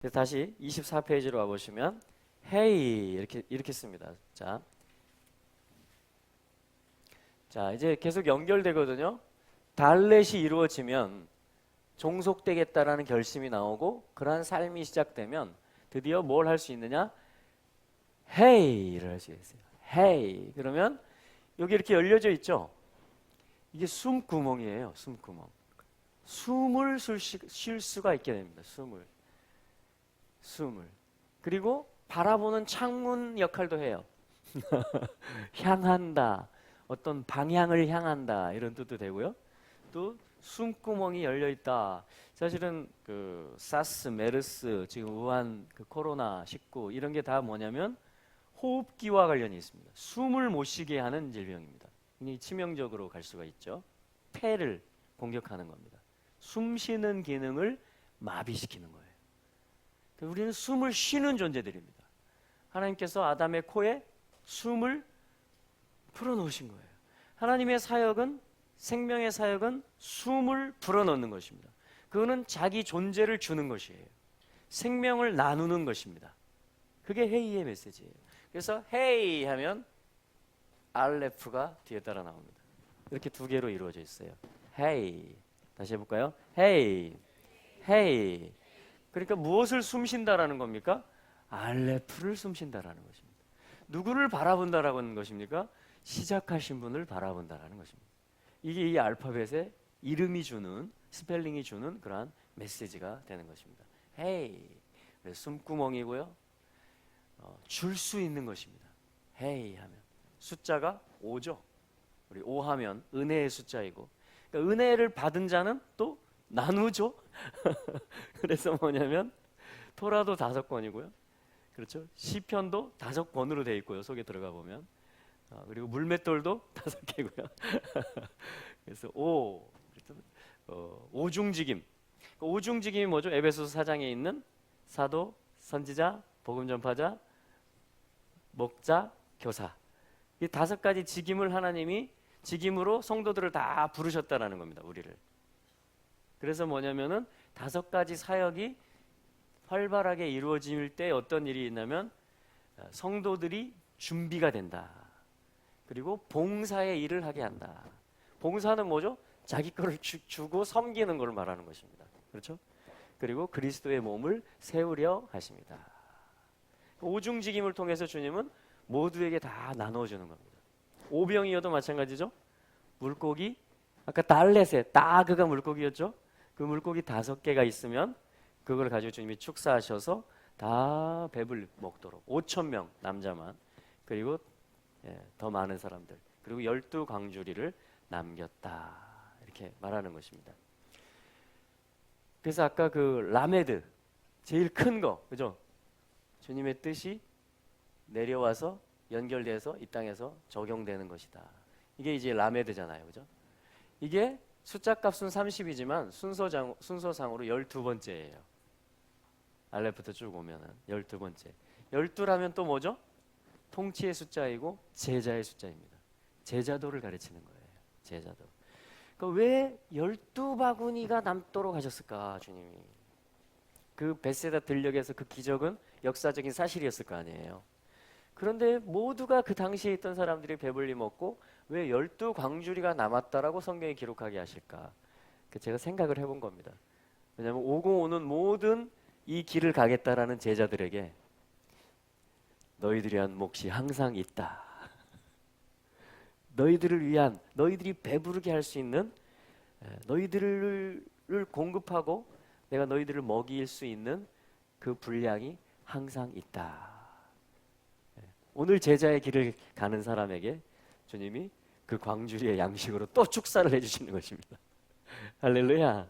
그래서 다시 24페이지로 와보시면 Hey 이렇게 씁니다. 자 이제 계속 연결되거든요. 달렛이 이루어지면 종속되겠다라는 결심이 나오고 그러한 삶이 시작되면 드디어 뭘 할 수 있느냐? Hey를 할 수 있어요. Hey 그러면 여기 이렇게 열려져 있죠. 이게 숨구멍이에요. 숨구멍. 숨을 쉴 수가 있게 됩니다. 숨을. 그리고 바라보는 창문 역할도 해요. 향한다. 어떤 방향을 향한다. 이런 뜻도 되고요. 또 숨구멍이 열려 있다. 사실은 그 사스, 메르스, 지금 우한 그 코로나 19 이런 게 다 뭐냐면 호흡기와 관련이 있습니다. 숨을 못 쉬게 하는 질병입니다. 굉장히 치명적으로 갈 수가 있죠. 폐를 공격하는 겁니다. 숨 쉬는 기능을 마비시키는 거예요. 우리는 숨을 쉬는 존재들입니다. 하나님께서 아담의 코에 숨을 풀어놓으신 거예요. 하나님의 사역은, 생명의 사역은 숨을 불어넣는 것입니다. 그거는 자기 존재를 주는 것이에요. 생명을 나누는 것입니다. 그게 헤이의 메시지예요. 그래서 헤이 하면 알레프가 뒤에 따라 나옵니다. 이렇게 두 개로 이루어져 있어요. 헤이. 다시 해볼까요? 헤이. 헤이. 그러니까 무엇을 숨쉰다라는 겁니까? 알레프를 숨쉰다라는 것입니다. 누구를 바라본다라는 것입니까? 시작하신 분을 바라본다라는 것입니다. 이게 이 알파벳의 이름이 주는, 스펠링이 주는 그러한 메시지가 되는 것입니다. 헤이. 숨구멍이고요. 줄 수 있는 것입니다. 헤이 하면 숫자가 5죠. 우리 5 하면 은혜의 숫자이고, 그러니까 은혜를 받은 자는 또 나누죠. 그래서 뭐냐면 토라도 5권이고요. 그렇죠? 시편도 5권으로 되어 있고요. 속에 들어가 보면 그리고 물맷돌도 5개고요. 그래서 오중직임. 오중직임이 뭐죠? 에베소서 4장에 있는 사도, 선지자, 복음 전파자, 목자, 교사. 이 5가지 직임을 하나님이 직임으로 성도들을 다 부르셨다라는 겁니다. 우리를. 그래서 뭐냐면은 5가지 사역이 활발하게 이루어질 때 어떤 일이 있냐면 성도들이 준비가 된다. 그리고 봉사의 일을 하게 한다. 봉사는 뭐죠? 자기 거를 주고 섬기는 걸 말하는 것입니다. 그렇죠? 그리고 그리스도의 몸을 세우려 하십니다. 오중직임을 통해서 주님은 모두에게 다 나눠주는 겁니다. 오병이어도 마찬가지죠. 물고기, 아까 달렛에 따그가 물고기였죠. 그 물고기 5개가 있으면 그걸 가지고 주님이 축사하셔서 다 배불리 먹도록 5,000명 남자만, 그리고 더 많은 사람들, 그리고 12광주리를 남겼다, 이렇게 말하는 것입니다. 그래서 아까 그 라메드, 제일 큰 거, 그죠? 주님의 뜻이 내려와서 연결돼서 이 땅에서 적용되는 것이다. 이게 이제 라메드잖아요, 그죠? 이게 숫자 값은 30이지만 순서상으로 12번째예요. 알레부터 쭉 오면은 12번째. 12라면 또 뭐죠? 통치의 숫자이고 제자의 숫자입니다. 제자도를 가르치는 거예요. 제자도. 그러니까 왜 12바구니가 남도록 하셨을까, 주님이? 그 벳세다 들녘에서 그 기적은 역사적인 사실이었을 거 아니에요. 그런데 모두가 그 당시에 있던 사람들이 배불리 먹고 왜 12광주리가 남았다라고 성경이 기록하게 하실까? 제가 생각을 해본 겁니다. 왜냐하면 505는 모든 이 길을 가겠다라는 제자들에게 너희들이 한 몫이 항상 있다. 너희들을 위한, 너희들이 배부르게 할 수 있는, 너희들을 공급하고 내가 너희들을 먹일 수 있는 그 분량이 항상 있다. 오늘 제자의 길을 가는 사람에게 주님이 그 광주리의 양식으로 또 축사를 해주시는 것입니다. 할렐루야.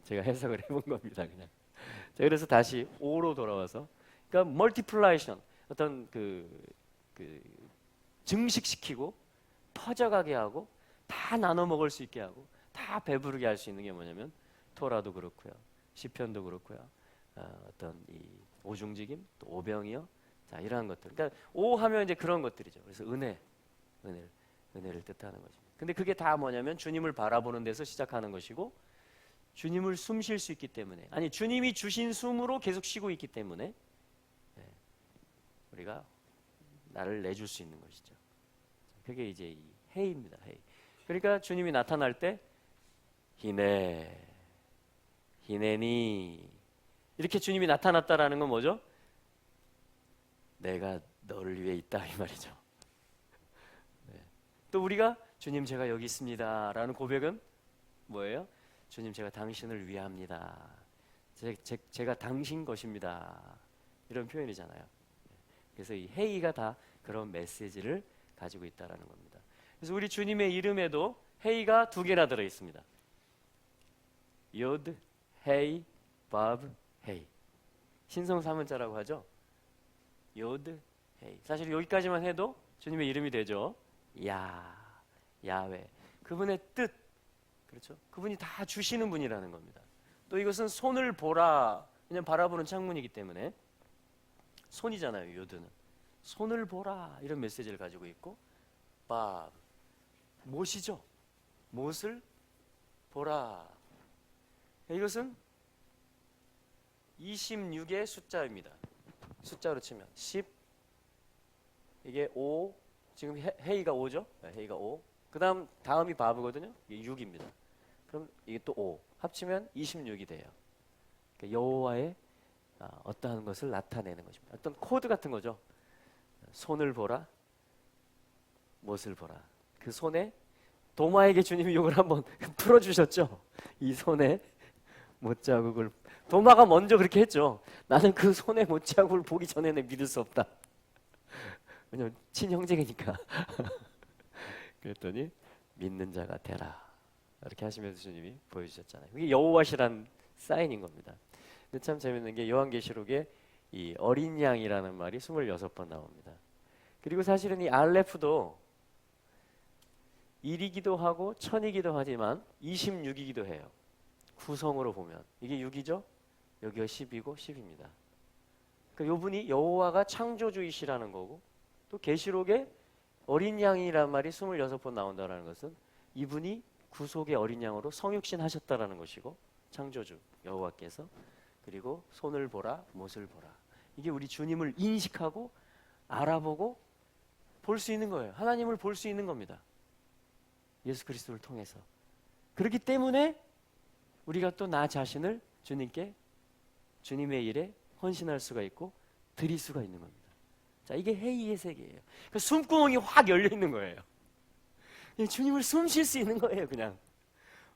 제가 해석을 해본 겁니다. 그냥. 자, 그래서 다시 5로 돌아와서, 그러니까 멀티플라이션, 어떤 그 증식시키고 퍼져가게 하고 다 나눠 먹을 수 있게 하고 다 배부르게 할 수 있는 게 뭐냐면 토라도 그렇고요, 시편도 그렇고요, 어떤 이 오중직임, 또 오병이요, 자 이러한 것들. 그러니까 오 하면 이제 그런 것들이죠. 그래서 은혜를 뜻하는 거죠. 근데 그게 다 뭐냐면 주님을 바라보는 데서 시작하는 것이고, 주님을 숨 쉴 수 있기 때문에, 아니 주님이 주신 숨으로 계속 쉬고 있기 때문에 우리가 나를 내줄 수 있는 것이죠. 그게 이제 이 해입니다. 해. 그러니까 주님이 나타날 때 히네, 히네니 이렇게 주님이 나타났다라는 건 뭐죠? 내가 너를 위해 있다 이 말이죠. 또 우리가 주님 제가 여기 있습니다 라는 고백은 뭐예요? 주님 제가 당신을 위합니다. 제가 당신 것입니다. 이런 표현이잖아요. 그래서 이 헤이가 다 그런 메시지를 가지고 있다라는 겁니다. 그래서 우리 주님의 이름에도 헤이가 2개나 들어 있습니다. 요드, 헤이, 바브, 헤이. 신성 삼은자라고 하죠. 요드, 헤이. 사실 여기까지만 해도 주님의 이름이 되죠. 야훼. 그분의 뜻, 그렇죠? 그분이 다 주시는 분이라는 겁니다. 또 이것은 손을 보라, 그냥 바라보는 창문이기 때문에 손이잖아요. 요드는 손을 보라 이런 메시지를 가지고 있고, 밥 못이죠. 못을 보라. 이것은 26의 숫자입니다. 숫자로 치면 10, 이게 5, 지금 헤이가 5죠. 헤이가 5. 그다음 다음이 바브거든요. 이게 6입니다. 그럼 이게 또 5 합치면 26이 돼요. 그러니까 여호와의 어떠한 것을 나타내는 것입니다. 어떤 코드 같은 거죠. 손을 보라, 못을 보라. 그 손에 도마에게 주님이 이걸 한번 풀어주셨죠. 이 손에 못자국을, 도마가 먼저 그렇게 했죠. 나는 그 손에 못자국을 보기 전에는 믿을 수 없다. 왜냐면 친형제니까. 그랬더니 믿는 자가 되라 이렇게 하시면서 주님이 보여주셨잖아요. 이게 여호와시란 사인인 겁니다. 근데 참 재밌는 게 요한계시록에 이 어린 양이라는 말이 26번 나옵니다. 그리고 사실은 이 알레프도 1이기도 하고 1000이기도 하지만 26이기도 해요. 구성으로 보면 이게 6이죠. 여기가 10이고 10입니다. 그러니까 이분이 여호와가 창조주이시라는 거고, 또 계시록에 어린 양이란 말이 26번 나온다는 것은 이분이 구속의 어린 양으로 성육신 하셨다라는 것이고, 창조주 여호와께서, 그리고 손을 보라, 못을 보라. 이게 우리 주님을 인식하고 알아보고 볼 수 있는 거예요. 하나님을 볼 수 있는 겁니다. 예수 그리스도를 통해서. 그렇기 때문에 우리가 또 나 자신을 주님께, 주님의 일에 헌신할 수가 있고 드릴 수가 있는 겁니다. 자, 이게 해이의 세계예요. 그러니까 숨구멍이 확 열려 있는 거예요. 주님을 숨 쉴 수 있는 거예요. 그냥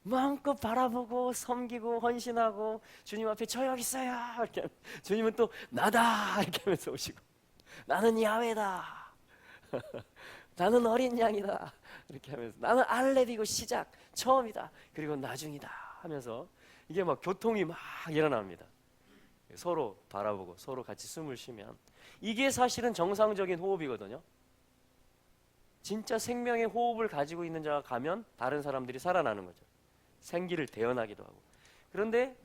마음껏 바라보고 섬기고 헌신하고, 주님 앞에 저 여기 있어요 이렇게 하면, 주님은 또 나다 이렇게 하면서 오시고, 나는 야훼다 나는 어린 양이다 이렇게 하면서, 나는 알렙이고 시작 처음이다 그리고 나중이다 하면서 이게 막 교통이 막 일어납니다. 서로 바라보고 서로 같이 숨을 쉬면 이게 사실은 정상적인 호흡이거든요. 진짜 생명의 호흡을 가지고 있는 자가 가면 다른 사람들이 살아나는 거죠. 생기를 대언하기도 하고. 그런데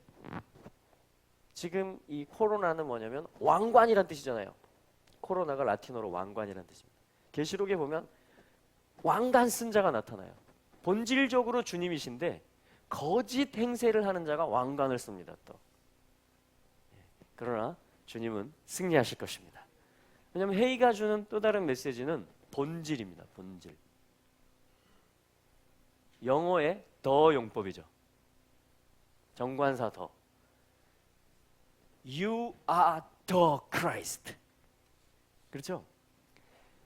지금 이 코로나는 뭐냐면 왕관이란 뜻이잖아요. 코로나가 라틴어로 왕관이란 뜻입니다. 계시록에 보면 왕관 쓴 자가 나타나요. 본질적으로 주님이신데 거짓 행세를 하는 자가 왕관을 씁니다. 또 그러나 주님은 승리하실 것입니다. 왜냐하면 헤이가 주는 또 다른 메시지는 본질입니다. 본질. 영어의 더 용법이죠. 정관사 더. You are the Christ. 그렇죠?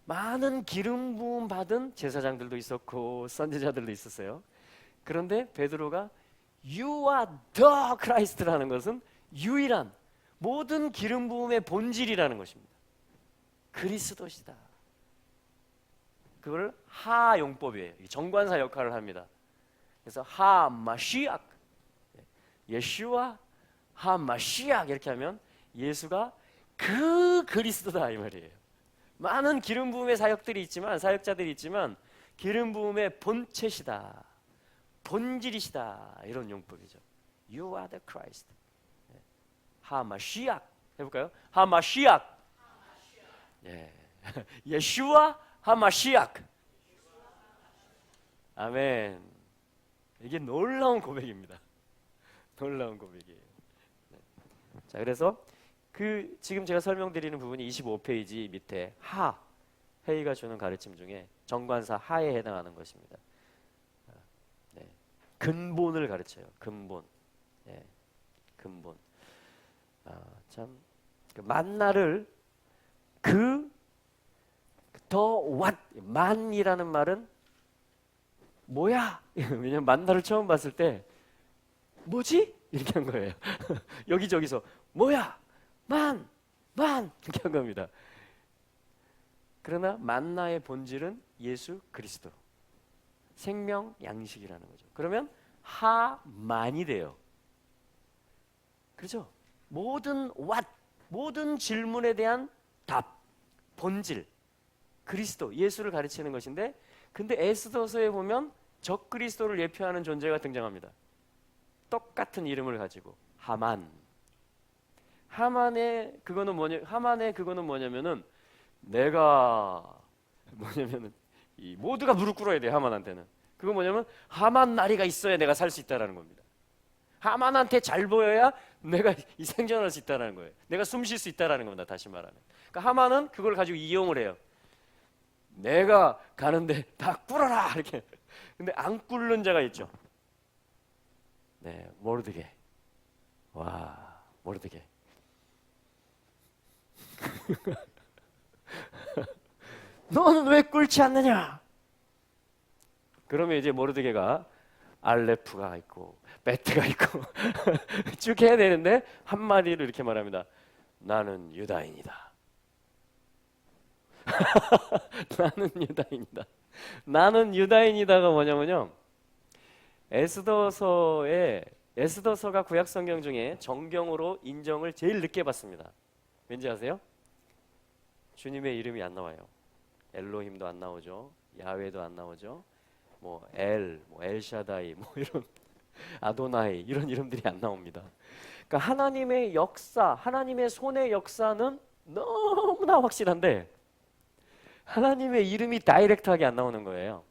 많은 기름 부음 받은 제사장들도 있었고 선지자들도 있었어요. 그런데 베드로가 You are the Christ라는 것은 유일한 모든 기름 부음의 본질이라는 것입니다. 그리스도시다. 그걸 하 용법이에요. 정관사 역할을 합니다. 그래서 하 마시악, 예슈아 하 마시악 이렇게 하면 예수가 그 그리스도다 이 말이에요. 많은 기름 부음의 사역들이 있지만, 사역자들이 있지만 기름 부음의 본체시다, 본질이시다 이런 용법이죠. You are the Christ. 하 마시악 해볼까요? 하 마시악. 예. 예슈아 하 마시악. 아멘. 이게 놀라운 고백입니다. 놀라운 고백이에요. 네. 자, 그래서 그 지금 제가 설명드리는 부분이 25페이지 밑에 회의가 주는 가르침 중에 정관사 하에 해당하는 것입니다. 네. 근본을 가르쳐요. 근본. 네. 근본. 참, 그 만나를 만이라는 말은 뭐야? 왜냐면 만나를 처음 봤을 때 뭐지? 이렇게 한 거예요. 여기저기서 뭐야? 만 이렇게 한 겁니다. 그러나 만나의 본질은 예수 그리스도, 생명 양식이라는 거죠. 그러면 하만이 돼요. 그렇죠? 모든 질문에 대한 답, 본질, 그리스도, 예수를 가르치는 것인데, 근데 에스더서에 보면 적그리스도를 예표하는 존재가 등장합니다. 똑같은 이름을 가지고 하만의 그거는 뭐냐면은 이 모두가 무릎 꿇어야 돼. 하만한테는 그거 뭐냐면 하만 나리가 있어야 내가 살 수 있다라는 겁니다. 하만한테 잘 보여야 내가 이 생존할 수 있다라는 거예요. 내가 숨 쉴 수 있다라는 겁니다. 다시 말하면, 그러니까 하만은 그걸 가지고 이용을 해요. 내가 가는데 다 꿇어라 이렇게. 근데 안 꿇는 자가 있죠. 네, 모르드게. 와, 모르드게. 너는 왜 꿇지 않느냐? 그러면 이제 모르드게가 알레프가 있고 베트가 있고 쭉 해야 되는데 한마디로 이렇게 말합니다. 나는 유다인이다. 나는 유다인이다. 나는 유다인이다가 뭐냐면요, 에스더서가 구약 성경 중에 정경으로 인정을 제일 늦게 받습니다. 왠지 아세요? 주님의 이름이 안 나와요. 엘로힘도 안 나오죠. 야훼도 안 나오죠. 엘샤다이, 이런 아도나이, 이런 이름들이 안 나옵니다. 그러니까 하나님의 역사, 하나님의 손의 역사는 너무나 확실한데 하나님의 이름이 다이렉트하게 안 나오는 거예요.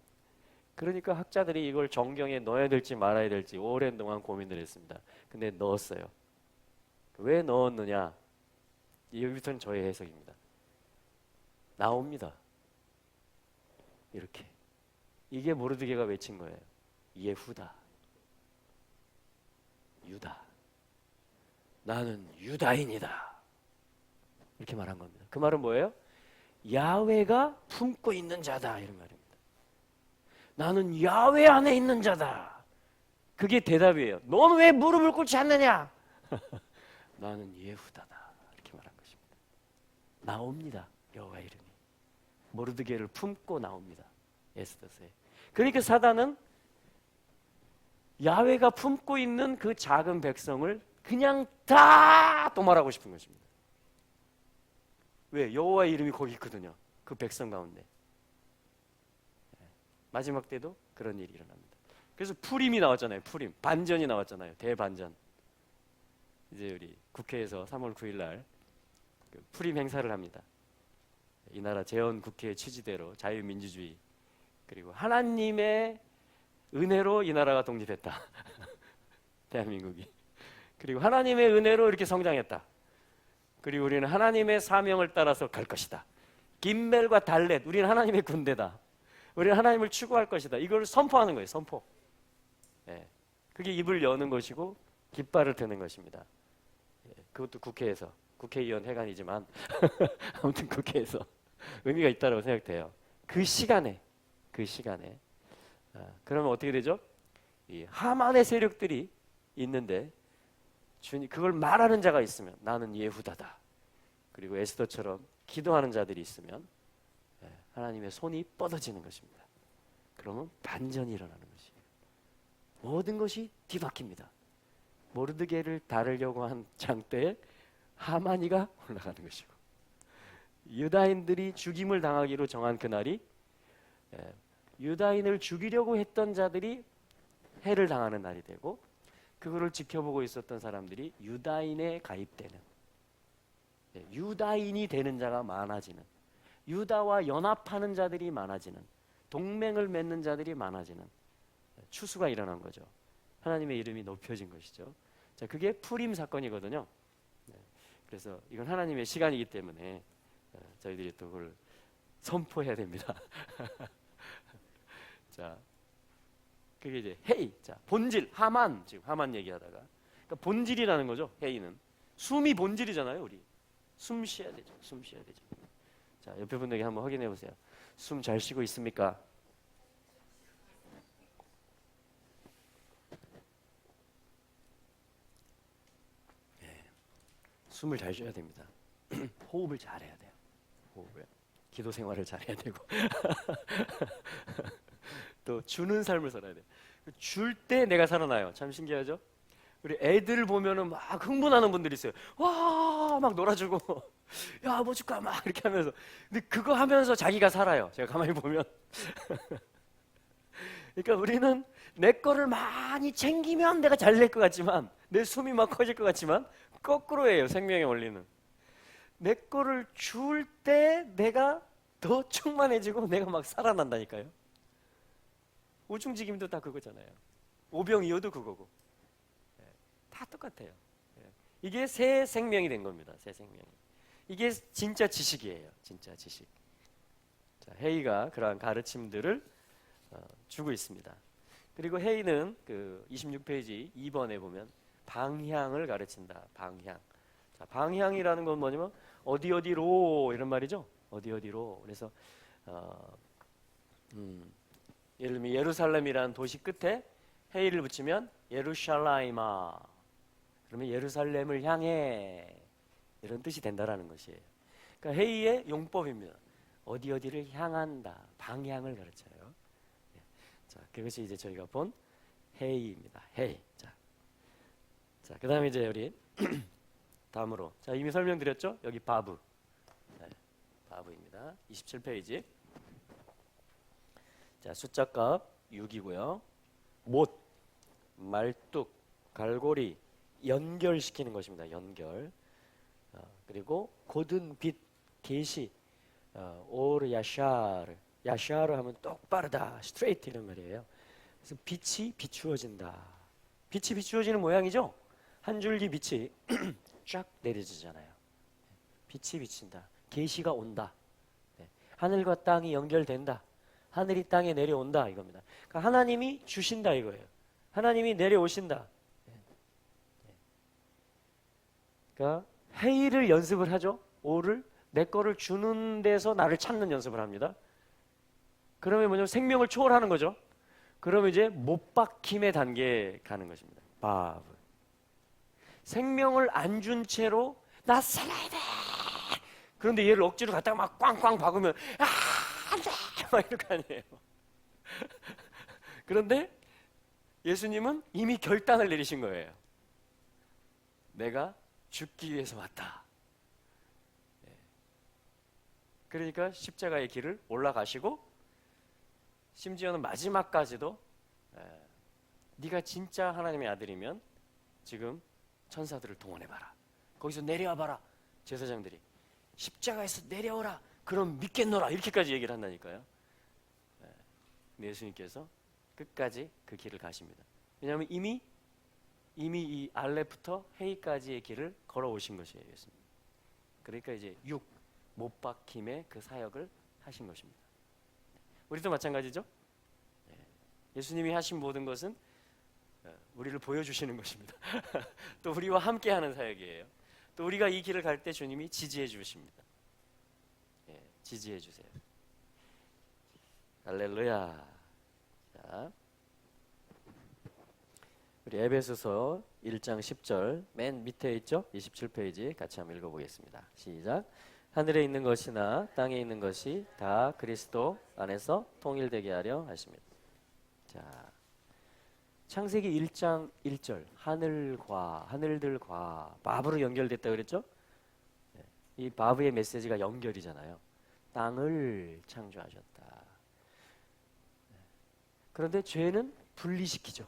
그러니까 학자들이 이걸 정경에 넣어야 될지 말아야 될지 오랜 동안 고민을 했습니다. 근데 넣었어요. 왜 넣었느냐? 여기부터는 저의 해석입니다. 나옵니다. 이렇게. 이게 모르드게가 외친 거예요. 예후다. 유다. 나는 유다인이다. 이렇게 말한 겁니다. 그 말은 뭐예요? 야훼가 품고 있는 자다, 이런 말입니다. 나는 야훼 안에 있는 자다. 그게 대답이에요. 넌 왜 무릎을 꿇지 않느냐? 나는 예후다다. 이렇게 말한 것입니다. 나옵니다. 여호와 이름이. 모르드게를 품고 나옵니다. 에스더서에. 그러니까 사단은 야훼가 품고 있는 그 작은 백성을 그냥 다 도말하고 싶은 것입니다. 왜? 여호와 이름이 거기 있거든요. 그 백성 가운데. 마지막 때도 그런 일이 일어납니다. 그래서 푸림이 나왔잖아요. 푸림. 반전이 나왔잖아요. 대반전. 이제 우리 국회에서 3월 9일 날 푸림 행사를 합니다. 이 나라 재헌 국회의 취지대로 자유민주주의, 그리고 하나님의 은혜로 이 나라가 독립했다. 대한민국이. 그리고 하나님의 은혜로 이렇게 성장했다. 그리고 우리는 하나님의 사명을 따라서 갈 것이다. 김멜과 달렛, 우리는 하나님의 군대다. 우리는 하나님을 추구할 것이다. 이걸 선포하는 거예요. 선포. 예. 그게 입을 여는 것이고 깃발을 드는 것입니다. 예. 그것도 국회에서, 국회의원 회관이지만 아무튼 국회에서 의미가 있다고 생각돼요. 그 시간에 그러면 어떻게 되죠? 이 하만의 세력들이 있는데 주님, 그걸 말하는 자가 있으면 나는 예후다다. 그리고 에스더처럼 기도하는 자들이 있으면 하나님의 손이 뻗어지는 것입니다. 그러면 반전이 일어나는 것이에요. 모든 것이 뒤바뀝니다. 모르드게를 다루려고 한 장대에 하만이가 올라가는 것이고, 유다인들이 죽임을 당하기로 정한 그날이 유다인을 죽이려고 했던 자들이 해를 당하는 날이 되고, 그거를 지켜보고 있었던 사람들이 유다인에 가입되는, 유다인이 되는 자가 많아지는, 유다와 연합하는 자들이 많아지는, 동맹을 맺는 자들이 많아지는 추수가 일어난 거죠. 하나님의 이름이 높여진 것이죠. 자, 그게 푸림 사건이거든요. 네. 그래서 이건 하나님의 시간이기 때문에 저희들이 또 그걸 선포해야 됩니다. 자, 그게 이제 헤이. 자, 본질, 하만. 지금 하만 얘기하다가. 그러니까 본질이라는 거죠. 헤이는. 숨이 본질이잖아요, 우리. 숨 쉬어야 되죠. 숨 쉬어야 되죠. 자, 옆에 분에게 한번 확인해 보세요. 숨 잘 쉬고 있습니까? 네. 숨을 잘 쉬어야 됩니다. 호흡을 잘 해야 돼요. 호흡을. 기도 생활을 잘 해야 되고. 또 주는 삶을 살아야 돼요. 줄 때 내가 살아나요. 참 신기하죠? 우리 애들 보면은 막 흥분하는 분들이 있어요. 와, 막 놀아주고, 야, 뭐 줄까? 막 이렇게 하면서. 근데 그거 하면서 자기가 살아요. 제가 가만히 보면. 그러니까 우리는 내 거를 많이 챙기면 내가 잘 될 것 같지만, 내 숨이 막 커질 것 같지만, 거꾸로예요. 생명의 원리는. 내 거를 줄 때 내가 더 충만해지고 내가 막 살아난다니까요. 오중직임도 다 그거잖아요. 오병이어도 그거고. 다 똑같아요. 이게 새 생명이 된 겁니다. 새 생명이. 이게 진짜 지식이에요. 진짜 지식. 자, 헤이가 그러한 가르침들을 주고 있습니다. 그리고 헤이는 그 26페이지 2번에 보면 방향을 가르친다. 방향. 자, 방향이라는 건 뭐냐면 어디 어디로 이런 말이죠. 어디 어디로. 그래서 예를 들면 예루살렘이라는 도시 끝에 헤이를 붙이면 예루샬라이마. 그러면 예루살렘을 향해 이런 뜻이 된다라는 것이에요. 그러니까 헤이의 용법입니다. 어디 어디를 향한다. 방향을 가르쳐요. 자, 그것이 이제 저희가 본 헤이입니다. 헤이. 자, 그다음에 이제 우리 다음으로. 자, 이미 설명드렸죠? 여기 바브. 네, 바브입니다. 27페이지. 자, 숫자값 6이고요. 못, 말뚝, 갈고리 연결시키는 것입니다. 연결. 그리고 곧은 빛, 계시, 오르 야샤르. 야샤르 하면 똑바르다, 스트레이트 이런 말이에요. 그래서 빛이 비추어진다. 빛이 비추어지는 모양이죠. 한 줄기 빛이 쫙 내려지잖아요. 빛이 비친다. 계시가 온다. 네. 하늘과 땅이 연결된다. 하늘이 땅에 내려온다 이겁니다. 그러니까 하나님이 주신다 이거예요. 하나님이 내려오신다. 그러니까 헤이를 연습을 하죠. 오를 내 거를 주는 데서 나를 찾는 연습을 합니다. 그러면 뭐냐면 생명을 초월하는 거죠. 그러면 이제 못 박힘의 단계에 가는 것입니다. 바브. 생명을 안 준 채로 나 살아야 돼. 그런데 얘를 억지로 갖다가 막 꽝꽝 박으면 안 돼. 막 이럴 거 아니에요. 그런데 예수님은 이미 결단을 내리신 거예요. 내가 죽기 위해서 왔다. 그러니까 십자가의 길을 올라가시고 심지어는 마지막까지도 네가 진짜 하나님의 아들이면 지금 천사들을 동원해봐라. 거기서 내려와봐라. 제사장들이 십자가에서 내려오라. 그럼 믿겠노라. 이렇게까지 얘기를 한다니까요. 예수님께서 끝까지 그 길을 가십니다. 왜냐하면 이미 이 알레부터 헤이까지의 길을 걸어오신 것이에요. 예수님. 그러니까 이제 못 박힘의 그 사역을 하신 것입니다. 우리도 마찬가지죠. 예수님이 하신 모든 것은 우리를 보여주시는 것입니다. 또 우리와 함께하는 사역이에요. 또 우리가 이 길을 갈 때 주님이 지지해 주십니다. 지지해 주세요. 할렐루야. 자, 우리 에베소서 1장 10절 맨 밑에 있죠? 27페이지 같이 한번 읽어보겠습니다. 시작. 하늘에 있는 것이나 땅에 있는 것이 다 그리스도 안에서 통일되게 하려 하십니다. 자, 창세기 1장 1절 하늘들과 바브로 연결됐다 그랬죠? 이 바브의 메시지가 연결이잖아요. 땅을 창조하셨다. 그런데 죄는 분리시키죠.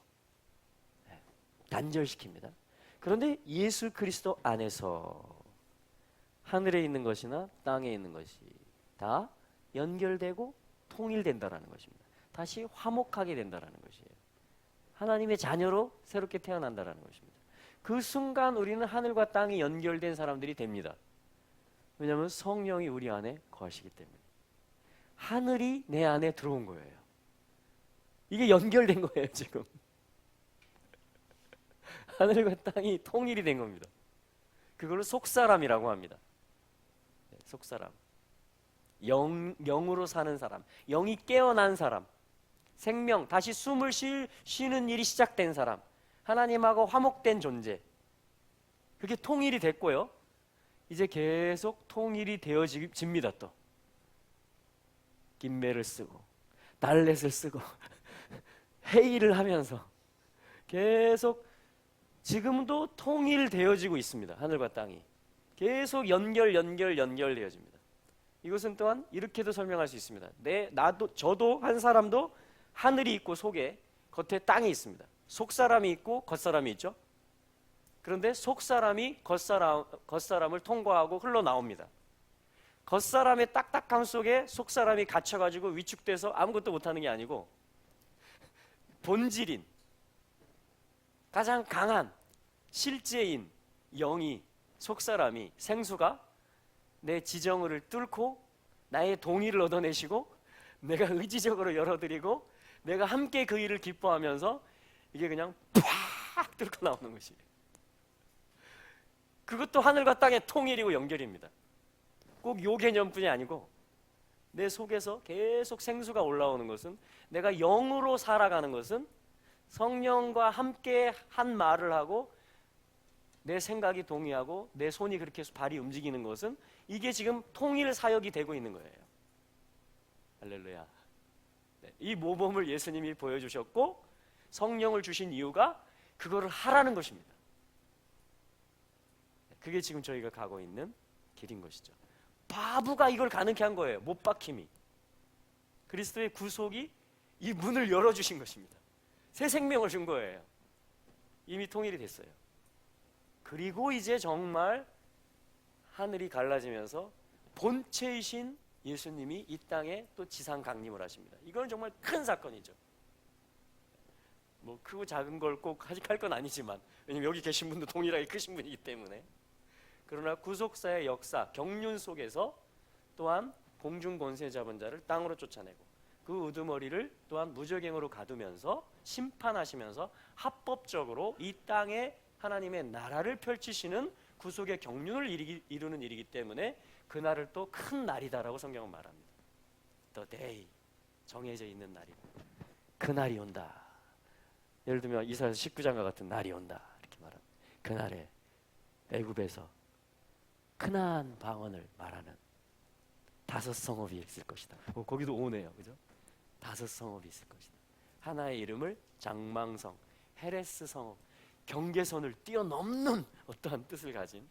단절시킵니다. 그런데 예수 그리스도 안에서 하늘에 있는 것이나 땅에 있는 것이 다 연결되고 통일된다라는 것입니다. 다시 화목하게 된다라는 것이에요. 하나님의 자녀로 새롭게 태어난다라는 것입니다. 그 순간 우리는 하늘과 땅이 연결된 사람들이 됩니다. 왜냐하면 성령이 우리 안에 거하시기 때문에. 하늘이 내 안에 들어온 거예요. 이게 연결된 거예요 지금. 하늘과 땅이 통일이 된 겁니다. 그걸 속사람이라고 합니다. 속사람. 영으로 사는 사람, 영이 깨어난 사람, 생명, 다시 숨을 쉬는 일이 시작된 사람, 하나님하고 화목된 존재. 그게 통일이 됐고요. 이제 계속 통일이 되어집니다. 또 김매를 쓰고 달렛을 쓰고 회의를 하면서 계속 지금도 통일되어지고 있습니다. 하늘과 땅이 계속 연결되어집니다. 이것은 또한 이렇게도 설명할 수 있습니다. 저도 한 사람도 하늘이 있고 속에 겉에 땅이 있습니다. 속사람이 있고 겉사람이 있죠. 그런데 속사람이 겉사람을 통과하고 흘러나옵니다. 겉사람의 딱딱함 속에 속사람이 갇혀가지고 위축돼서 아무것도 못하는 게 아니고 본질인 가장 강한 실제인 영이 속사람이 생수가 내 지정을 뚫고 나의 동의를 얻어내시고 내가 의지적으로 열어드리고 내가 함께 그 일을 기뻐하면서 이게 그냥 팍 뚫고 나오는 것이에요. 그것도 하늘과 땅의 통일이고 연결입니다. 꼭 요 개념뿐이 아니고 내 속에서 계속 생수가 올라오는 것은, 내가 영으로 살아가는 것은 성령과 함께 한 말을 하고 내 생각이 동의하고 내 손이 그렇게 발이 움직이는 것은 이게 지금 통일 사역이 되고 있는 거예요. 할렐루야. 네, 이 모범을 예수님이 보여주셨고 성령을 주신 이유가 그거를 하라는 것입니다. 그게 지금 저희가 가고 있는 길인 것이죠. 바보가 이걸 가능케 한 거예요. 못 박힘이. 그리스도의 구속이 이 문을 열어주신 것입니다. 새 생명을 준 거예요. 이미 통일이 됐어요. 그리고 이제 정말 하늘이 갈라지면서 본체이신 예수님이 이 땅에 또 지상 강림을 하십니다. 이건 정말 큰 사건이죠. 뭐 크고 작은 걸 꼭 할 건 아니지만, 왜냐면 여기 계신 분도 동일하게 크신 분이기 때문에. 그러나 구속사의 역사, 경륜 속에서 또한 공중 권세 잡은 자를 땅으로 쫓아내고 그 우두머리를 또한 무적행으로 가두면서 심판하시면서 합법적으로 이 땅에 하나님의 나라를 펼치시는 구속의 경륜을 이루는 일이기 때문에 그날을 또 큰 날이다라고 성경은 말합니다. The day, 정해져 있는 날이, 그날이 온다. 예를 들면 이사야서 19장과 같은 날이 온다 이렇게 말합니다. 그날에 애굽에서 크나안 방언을 말하는 5 성읍이 있을 것이다. 거기도 오네요, 그죠? 5 성읍이 있을 것이다. 하나의 이름을 장망성, 헤레스 성읍, 경계선을 뛰어넘는 어떠한 뜻을 가진,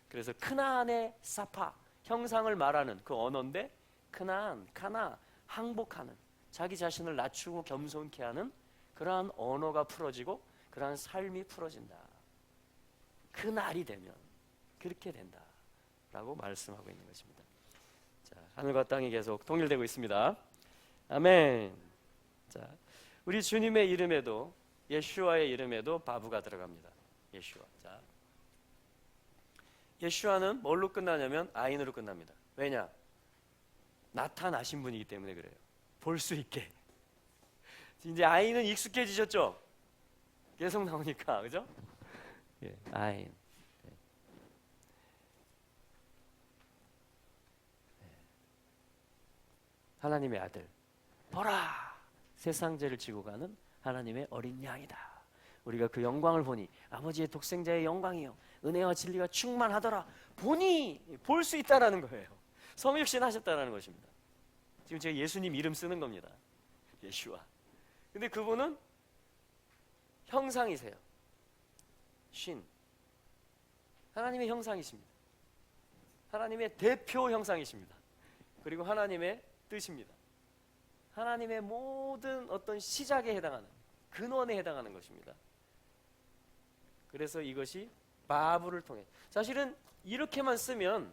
그래서 크나안의 사파, 형상을 말하는 그 언어인데 크나안, 카나, 항복하는, 자기 자신을 낮추고 겸손케 하는 그러한 언어가 풀어지고 그러한 삶이 풀어진다. 그 날이 되면 그렇게 된다 라고 말씀하고 있는 것입니다. 자, 하늘과 땅이 계속 통일되고 있습니다. 아멘. 자, 우리 주님의 이름에도, 예슈아의 이름에도 바브가 들어갑니다. 예슈아. 자, 예슈아는 뭘로 끝나냐면 아인으로 끝납니다. 왜냐? 나타나신 분이기 때문에 그래요. 볼 수 있게. 이제 아인은 익숙해지셨죠? 계속 나오니까, 그죠? 예, 아인. 하나님의 아들, 보라! 세상 죄를 지고 가는 하나님의 어린 양이다. 우리가 그 영광을 보니 아버지의 독생자의 영광이요 은혜와 진리가 충만하더라. 보니, 볼 수 있다라는 거예요. 성육신 하셨다라는 것입니다. 지금 제가 예수님 이름 쓰는 겁니다. 예슈아. 근데 그분은 형상이세요. 신. 하나님의 형상이십니다. 하나님의 대표 형상이십니다. 그리고 하나님의 뜻입니다. 하나님의 모든 어떤 시작에 해당하는, 근원에 해당하는 것입니다. 그래서 이것이 바브를 통해, 사실은 이렇게만 쓰면,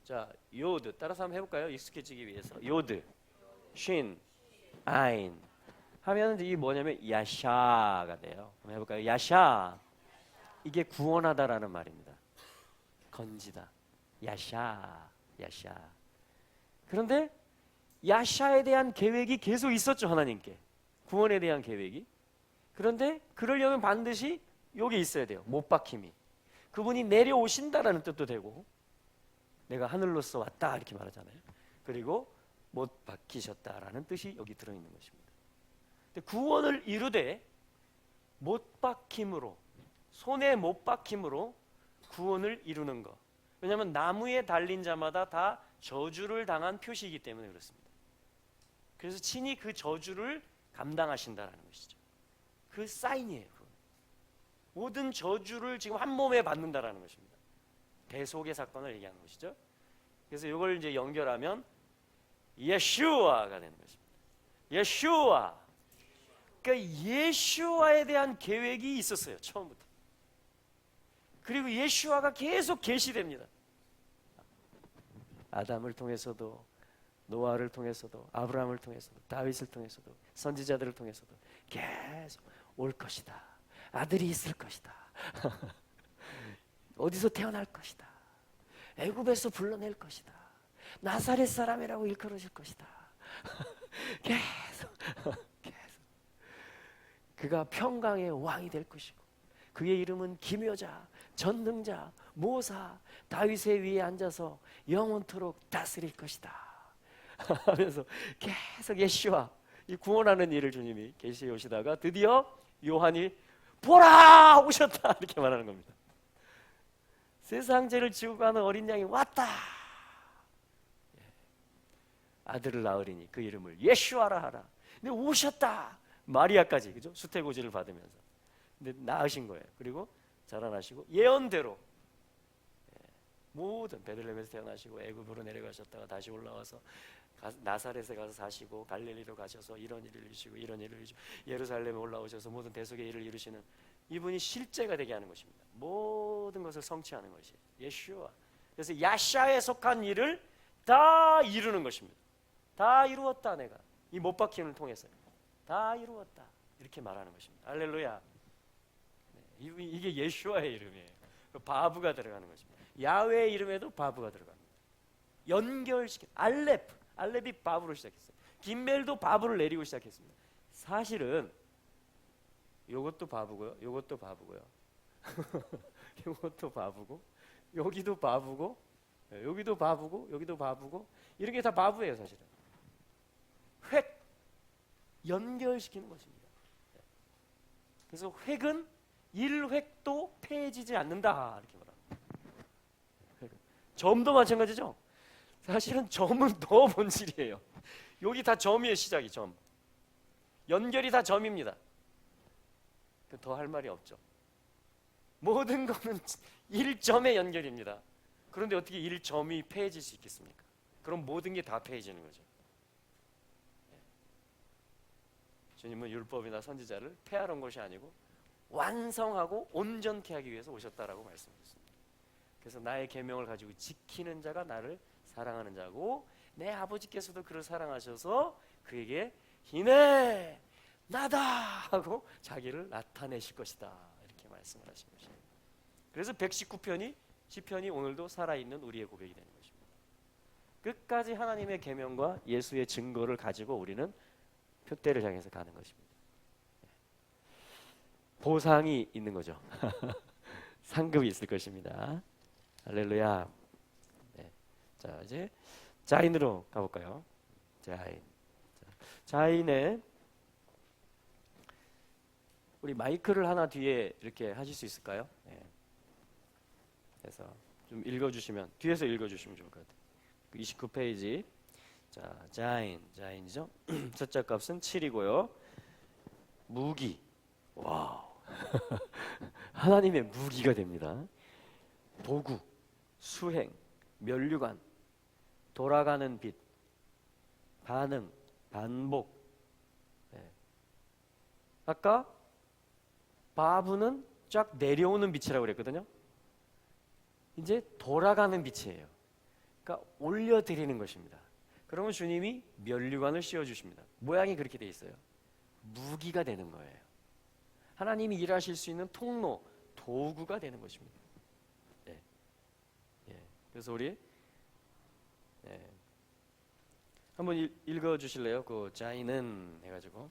자, 요드 따라서 한번 해볼까요? 익숙해지기 위해서. 요드, 쉰, 아인. 하면 이게 뭐냐면 야샤가 돼요. 한번 해볼까요? 야샤. 이게 구원하다라는 말입니다. 건지다. 야샤, 야샤. 그런데 야샤에 대한 계획이 계속 있었죠, 하나님께. 구원에 대한 계획이. 그런데 그러려면 반드시 여기 있어야 돼요. 못 박힘이. 그분이 내려오신다라는 뜻도 되고, 내가 하늘로서 왔다 이렇게 말하잖아요. 그리고 못 박히셨다라는 뜻이 여기 들어있는 것입니다. 근데 구원을 이루되 못 박힘으로, 손에 못 박힘으로 구원을 이루는 것. 왜냐하면 나무에 달린 자마다 다 저주를 당한 표시이기 때문에 그렇습니다. 그래서 친히 그 저주를 감당하신다라는 것이죠. 그 사인이에요. 모든 저주를 지금 한 몸에 받는다라는 것입니다. 대속의 사건을 얘기하는 것이죠. 그래서 이걸 이제 연결하면 예슈아가 되는 것입니다. 예슈아. 그러니까 예슈아에 대한 계획이 있었어요, 처음부터. 그리고 예슈아가 계속 계시됩니다. 아담을 통해서도, 노아를 통해서도, 아브라함을 통해서도, 다윗을 통해서도, 선지자들을 통해서도 계속 올 것이다. 아들이 있을 것이다. 어디서 태어날 것이다. 애굽에서 불러낼 것이다. 나사렛 사람이라고 일컬어질 것이다. 계속 그가 평강의 왕이 될 것이고, 그의 이름은 기묘자, 전능자, 모사, 다윗의 위에 앉아서 영원토록 다스릴 것이다 하면서 계속 예수와 이 구원하는 일을 주님이 계시해 오시다가 드디어 요한이 보라 오셨다 이렇게 말하는 겁니다. 세상 죄를 지고 가는 어린 양이 왔다. 아들을 낳으리니 그 이름을 예수아라 하라. 근데 오셨다. 마리아까지, 그죠? 수태고지를 받으면서. 근데 낳으신 거예요. 그리고 자라나시고 예언대로 모든 베들레헴에서 태어나시고 애굽으로 내려가셨다가 다시 올라와서 나사렛에 가서 사시고 갈릴리로 가셔서 이런 일을 이루시고 이런 일을 이루시고 예루살렘에 올라오셔서 모든 대속의 일을 이루시는 이분이 실제가 되게 하는 것입니다. 모든 것을 성취하는 것이에요. 예수와. 그래서 야샤에 속한 일을 다 이루는 것입니다. 다 이루었다. 내가 이 못 박힘을 통해서 다 이루었다 이렇게 말하는 것입니다. 할렐루야. 이게 예수와의 이름이에요. 바브가 들어가는 것입니다. 야훼의 이름에도 바브가 들어갑니다. 연결시킨 알렙이 바브로 시작했어요. 김멜도 바브를 내리고 시작했습니다. 사실은 이것도 바브고요, 이것도 바브고요, 이것도 바브고, 여기도 바브고, 여기도 바브고, 여기도 바브고, 이런 게 다 바브예요, 사실은. 획 연결시키는 것입니다. 그래서 획은 1획도 패해지지 않는다 이렇게 말합니다. 점도 마찬가지죠. 사실은 점은 더 본질이에요. 여기 다 점이에요. 시작이 점. 연결이 다 점입니다. 더 할 말이 없죠. 모든 거는 1점의 연결입니다. 그런데 어떻게 1점이 패해질 수 있겠습니까? 그럼 모든 게 다 패해지는 거죠. 주님은 율법이나 선지자를 폐하러 온 것이 아니고 완성하고 온전케 하기 위해서 오셨다라고 말씀하셨습니다. 그래서 나의 계명을 가지고 지키는 자가 나를 사랑하는 자고, 내 아버지께서도 그를 사랑하셔서 그에게 이내 나다 하고 자기를 나타내실 것이다 이렇게 말씀을 하신 것입니다. 그래서 119편이 시편이 오늘도 살아있는 우리의 고백이 되는 것입니다. 끝까지 하나님의 계명과 예수의 증거를 가지고 우리는 표대를 향해서 가는 것입니다. 보상이 있는 거죠. 상급이 있을 것입니다. 할렐루야. 네. 자, 이제 자인으로 가볼까요? 자인에 우리 마이크를 하나 뒤에 이렇게 하실 수 있을까요? 네. 그래서 좀 읽어주시면, 뒤에서 읽어주시면 좋을 것 같아요. 29페이지. 자, 자인이죠. 숫자 값은 7이고요. 무기. 와우. 하나님의 무기가 됩니다. 도구, 수행, 면류관, 돌아가는 빛, 반응, 반복. 네. 아까 바브는 쫙 내려오는 빛이라고 그랬거든요. 이제 돌아가는 빛이에요. 그러니까 올려드리는 것입니다. 그러면 주님이 면류관을 씌워주십니다. 모양이 그렇게 돼 있어요. 무기가 되는 거예요. 하나님이 일하실 수 있는 통로, 도구가 되는 것입니다. 예. 예. 그래서 우리 한번 읽어 주실래요? 그 자인은 해가지고.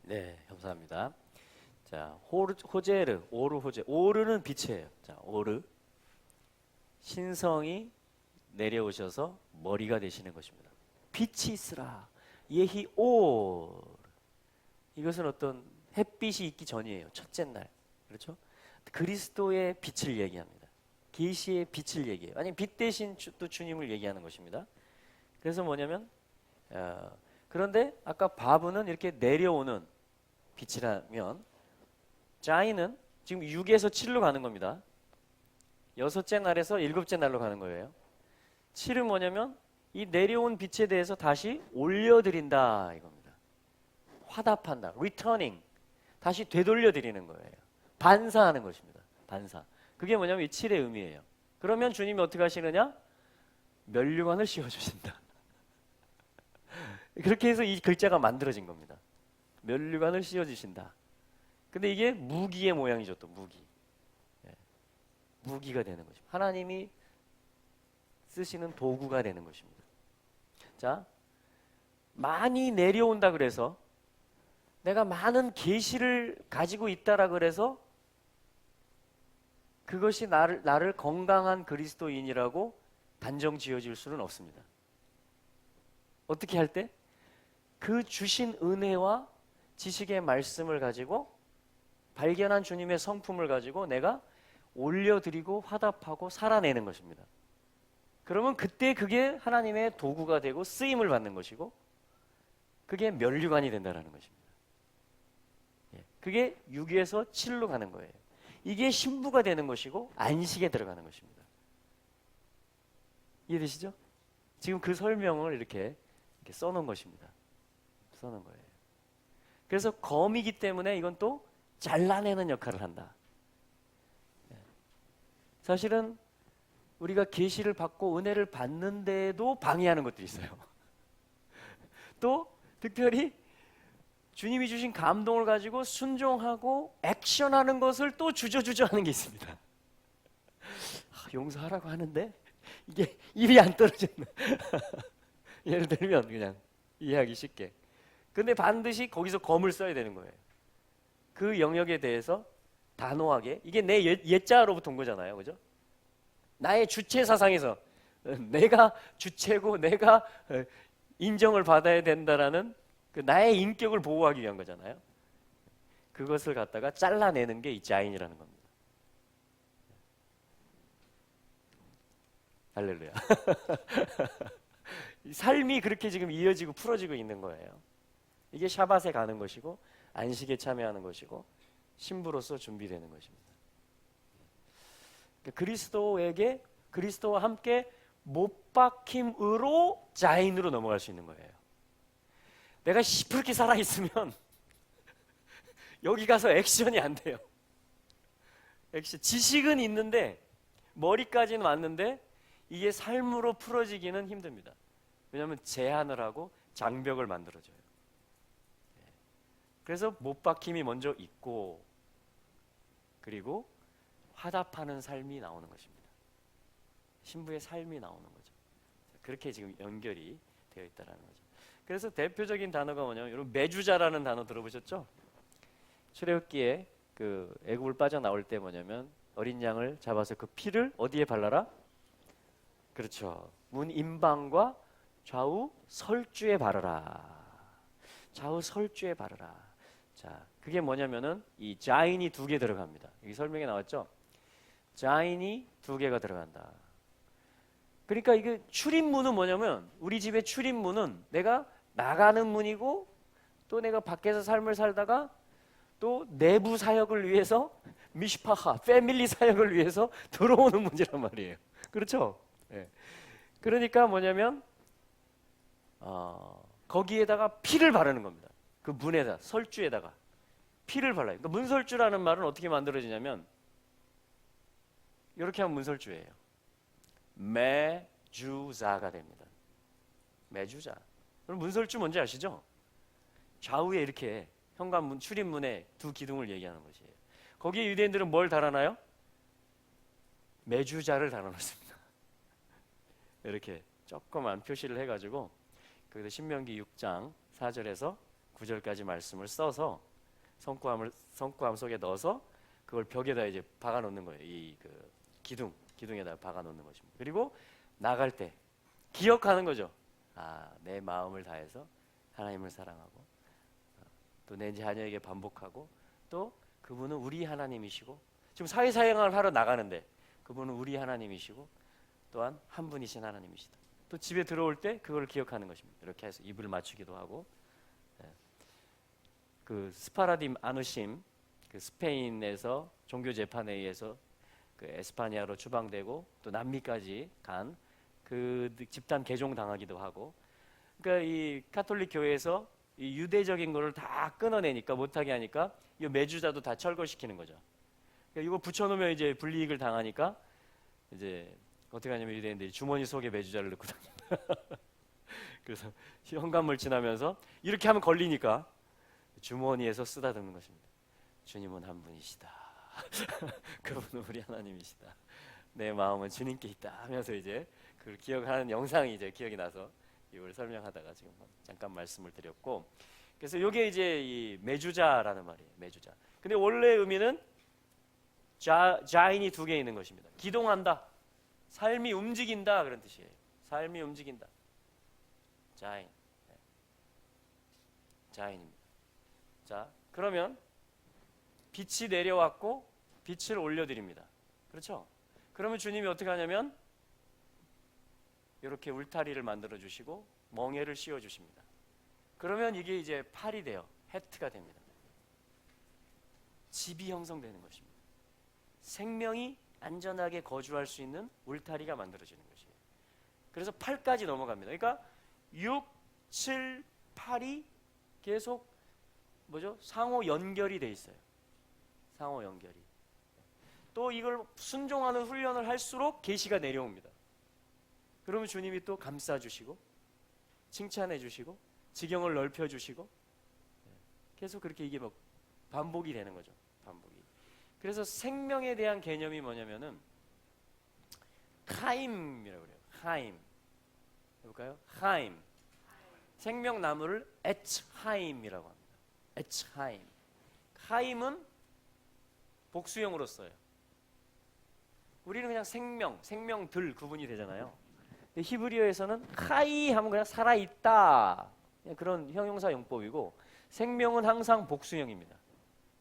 네, 감사합니다. 자, 호제르, 오르 호제. 오르는 빛이에요. 자, 오르. 신성이 내려오셔서 머리가 되시는 것입니다. 빛이 있으라. 예히 올. 이것은 어떤 햇빛이 있기 전이에요. 첫째 날. 그렇죠? 그리스도의 빛을 얘기합니다. 계시의 빛을 얘기해요. 아니, 빛 대신 또 주님을 얘기하는 것입니다. 그래서 뭐냐면 그런데 아까 바브는 이렇게 내려오는 빛이라면 자이는 지금 6에서 7로 가는 겁니다. 6째 날에서 7째 날로 가는 거예요. 7은 뭐냐면 이 내려온 빛에 대해서 다시 올려드린다 이겁니다. 화답한다. returning. 다시 되돌려드리는 거예요. 반사하는 것입니다. 반사. 그게 뭐냐면 이 7의 의미예요. 그러면 주님이 어떻게 하시느냐? 면류관을 씌워주신다. 그렇게 해서 이 글자가 만들어진 겁니다. 면류관을 씌워주신다. 근데 이게 무기의 모양이죠. 또 무기. 무기가 되는 것입니다. 하나님이 쓰시는 도구가 되는 것입니다. 자, 많이 내려온다 그래서 내가 많은 계시를 가지고 있다라 그래서 그것이 나를 건강한 그리스도인이라고 단정 지어질 수는 없습니다. 어떻게 할 때? 그 주신 은혜와 지식의 말씀을 가지고 발견한 주님의 성품을 가지고 내가 올려드리고 화답하고 살아내는 것입니다. 그러면 그때 그게 하나님의 도구가 되고 쓰임을 받는 것이고 그게 면류관이 된다는 것입니다. 그게 6에서 7로 가는 거예요. 이게 신부가 되는 것이고 안식에 들어가는 것입니다. 이해되시죠? 지금 그 설명을 이렇게 써놓은 것입니다. 써놓은 거예요. 그래서 검이기 때문에 이건 또 잘라내는 역할을 한다. 사실은 우리가 계시를 받고 은혜를 받는데도 방해하는 것들이 있어요. 또 특별히 주님이 주신 감동을 가지고 순종하고 액션하는 것을 또 주저주저 하는 게 있습니다. 용서하라고 하는데 이게 입이 안 떨어졌네. 예를 들면 그냥 이해하기 쉽게. 근데 반드시 거기서 검을 써야 되는 거예요. 그 영역에 대해서 단호하게. 이게 내 옛자로부터 온 거잖아요. 그죠? 나의 주체 사상에서 내가 주체고 내가 인정을 받아야 된다라는 그 나의 인격을 보호하기 위한 거잖아요. 그것을 갖다가 잘라내는 게 이 자인이라는 겁니다. 할렐루야. 삶이 그렇게 지금 이어지고 풀어지고 있는 거예요. 이게 샤밧에 가는 것이고 안식에 참여하는 것이고 신부로서 준비되는 것입니다. 그리스도에게 그리스도와 함께 못 박힘으로 자인으로 넘어갈 수 있는 거예요. 내가 시퍼렇게 살아 있으면 여기 가서 액션이 안 돼요. 액션 지식은 있는데 머리까지는 왔는데 이게 삶으로 풀어지기는 힘듭니다. 왜냐하면 제한을 하고 장벽을 만들어줘요. 그래서 못 박힘이 먼저 있고 그리고 화답하는 삶이 나오는 것입니다. 신부의 삶이 나오는 거죠. 그렇게 지금 연결이 되어 있다는 거죠. 그래서 대표적인 단어가 뭐냐면 여러분 매주자라는 단어 들어보셨죠? 출애굽기에 그 애굽을 빠져나올 때 뭐냐면 어린 양을 잡아서 그 피를 어디에 발라라? 그렇죠. 문 임방과 좌우 설주에 바르라. 좌우 설주에 바르라. 자, 그게 뭐냐면은 이 자인이 2개 들어갑니다. 여기 설명에 나왔죠? 자인이 2개가 들어간다. 그러니까 이게 출입문은 뭐냐면 우리 집의 출입문은 내가 나가는 문이고 또 내가 밖에서 삶을 살다가 또 내부 사역을 위해서 미시파하, 패밀리 사역을 위해서 들어오는 문이란 말이에요. 그렇죠? 네. 그러니까 뭐냐면 거기에다가 피를 바르는 겁니다. 그 문에다 설주에다가 피를 발라요. 그러니까 문설주라는 말은 어떻게 만들어지냐면 이렇게 하면 문설주예요. 매주자가 됩니다. 매주자. 그럼 문설주 뭔지 아시죠? 좌우에 이렇게 현관문 출입문에 2 기둥을 얘기하는 것이에요. 거기에 유대인들은 뭘 달아놔요? 매주자를 달아놓습니다. 이렇게 조그만 표시를 해가지고 거기다 신명기 6장 4절에서 9절까지 말씀을 써서 성구함 속에 넣어서 그걸 벽에다 이제 박아 놓는 거예요. 이 그 기둥에다 박아 놓는 것입니다. 그리고 나갈 때 기억하는 거죠. 아, 내 마음을 다해서 하나님을 사랑하고 또 내 자녀에게 반복하고 또 그분은 우리 하나님이시고 지금 사회사역을 하러 나가는데 그분은 우리 하나님이시고 또한 한 분이신 하나님이시다. 또 집에 들어올 때 그걸 기억하는 것입니다. 이렇게 해서 입을 맞추기도 하고 그 스파라딤 아누심 그 스페인에서 종교 재판에 의해서 그 에스파니아로 추방되고 또 남미까지 간 그 집단 개종 당하기도 하고 그러니까 이 카톨릭 교회에서 이 유대적인 거를 다 끊어내니까 못하게 하니까 이 매주자도 다 철거시키는 거죠. 그러니까 이거 붙여놓으면 이제 불이익을 당하니까 이제 어떻게 하냐면 유대인들이 주머니 속에 매주자를 넣고 다닙니다. 그래서 현관문 지나면서 이렇게 하면 걸리니까 주머니에서 쓰다듬는 것입니다. 주님은 한 분이시다. 그분은 우리 하나님이시다. 내 마음은 주님께 있다 하면서 이제 그걸 기억하는 영상이 이제 기억이 나서 이걸 설명하다가 지금 잠깐 말씀을 드렸고 그래서 이게 이제 이 매주자라는 말이에요. 매주자. 근데 원래 의미는 자인이 2개 있는 것입니다. 기동한다. 삶이 움직인다 그런 뜻이에요. 삶이 움직인다. 자인. 자인입니다. 자, 그러면 빛이 내려왔고 빛을 올려드립니다. 그렇죠? 그러면 주님이 어떻게 하냐면 이렇게 울타리를 만들어 주시고 멍에를 씌워 주십니다. 그러면 이게 이제 팔이 돼요. 해트가 됩니다. 집이 형성되는 것입니다. 생명이 안전하게 거주할 수 있는 울타리가 만들어지는 것이에요. 그래서 8까지 넘어갑니다. 그러니까 6, 7, 8이 계속 뭐죠? 상호 연결이 돼 있어요. 상호 연결이. 또 이걸 순종하는 훈련을 할수록 계시가 내려옵니다. 그러면 주님이 또 감싸주시고 칭찬해 주시고 지경을 넓혀 주시고 계속 그렇게 이게 뭐 반복이 되는 거죠. 반복이. 그래서 생명에 대한 개념이 뭐냐면은 하임이라고 그래요. 하임. 해볼까요? 하임. 생명나무를 에츠하임이라고 합니다. 에츠하임. 하임은 복수형으로 써요. 우리는 그냥 생명들 구분이 되잖아요. 근데 히브리어에서는 하이 하면 그냥 살아있다, 그냥 그런 형용사 용법이고, 생명은 항상 복수형입니다.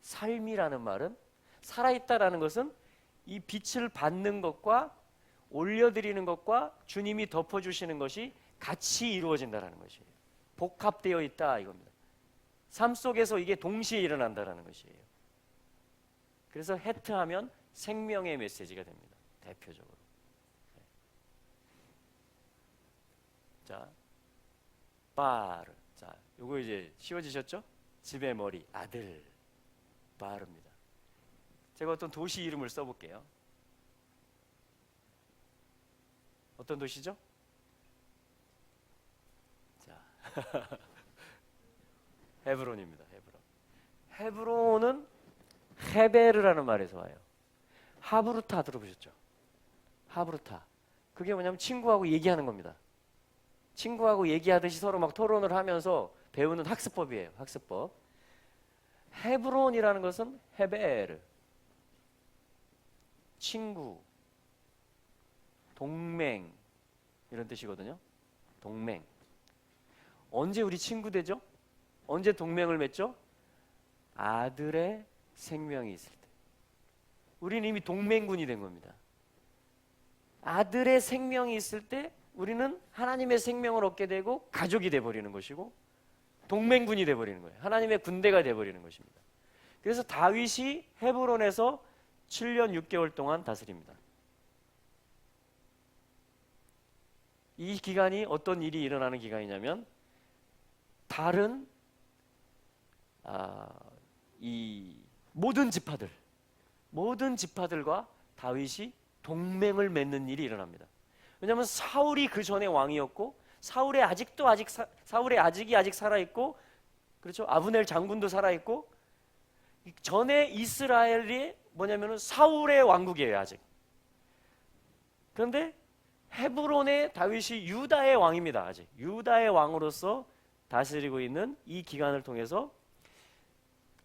삶이라는 말은, 살아있다라는 것은 이 빛을 받는 것과 올려드리는 것과 주님이 덮어주시는 것이 같이 이루어진다는 것이에요. 복합되어 있다 이겁니다. 삶 속에서 이게 동시에 일어난다는 것이에요. 그래서 헤트하면 생명의 메시지가 됩니다. 대표적으로. 자, 바르. 자, 요거 이제 쉬워지셨죠? 집의 머리, 아들. 바르입니다. 제가 어떤 도시 이름을 써볼게요. 어떤 도시죠? 자, 헤브론입니다. 헤브론은 헤베르라는 말에서 와요. 하브루타 들어보셨죠? 하브루타. 그게 뭐냐면 친구하고 얘기하는 겁니다. 친구하고 얘기하듯이 서로 막 토론을 하면서 배우는 학습법이에요. 학습법. 헤브론이라는 것은 헤베르, 친구, 동맹 이런 뜻이거든요. 동맹. 언제 우리 친구 되죠? 언제 동맹을 맺죠? 아들의 생명이 있을 때. 우리는 이미 동맹군이 된 겁니다. 아들의 생명이 있을 때 우리는 하나님의 생명을 얻게 되고 가족이 돼버리는 것이고 동맹군이 돼버리는 거예요. 하나님의 군대가 돼버리는 것입니다. 그래서 다윗이 헤브론에서 7년 6개월 동안 다스립니다. 이 기간이 어떤 일이 일어나는 기간이냐면 다른 이 모든 지파들과 다윗이 동맹을 맺는 일이 일어납니다. 왜냐하면 사울이 그 전에 왕이었고 사울의 아직이 아직 살아 있고, 그렇죠? 아브넬 장군도 살아 있고, 전에 이스라엘이 뭐냐면은 사울의 왕국이에요 아직. 그런데 헤브론의 다윗이 유다의 왕입니다. 아직 유다의 왕으로서 다스리고 있는 이 기간을 통해서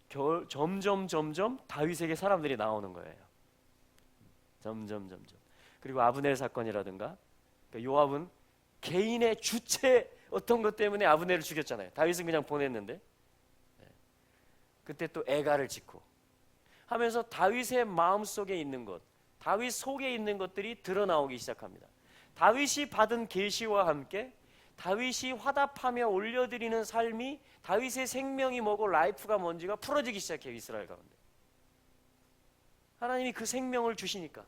점점 다윗에게 사람들이 나오는 거예요. 점점. 그리고 아브넬 사건이라든가, 그러니까 요압은 개인의 주체 어떤 것 때문에 아브넬을 죽였잖아요. 다윗은 그냥 보냈는데, 그때 또 애가를 짓고 하면서 다윗의 마음속에 있는 것, 다윗 속에 있는 것들이 드러나오기 시작합니다. 다윗이 받은 계시와 함께 다윗이 화답하며 올려드리는 삶이, 다윗의 생명이 뭐고 라이프가 뭔지가 풀어지기 시작해요. 이스라엘 가운데 하나님이 그 생명을 주시니까,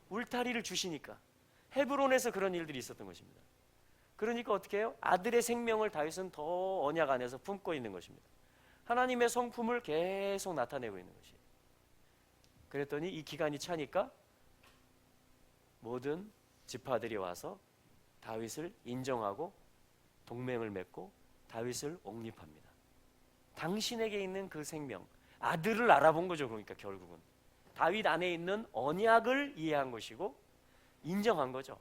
울타리를 주시니까 헤브론에서 그런 일들이 있었던 것입니다. 그러니까 어떻게 해요? 아들의 생명을 다윗은 더 언약 안에서 품고 있는 것입니다. 하나님의 성품을 계속 나타내고 있는 것이에요. 그랬더니 이 기간이 차니까 모든 지파들이 와서 다윗을 인정하고 동맹을 맺고 다윗을 옹립합니다. 당신에게 있는 그 생명, 아들을 알아본 거죠. 그러니까 결국은 다윗 안에 있는 언약을 이해한 것이고 인정한 거죠.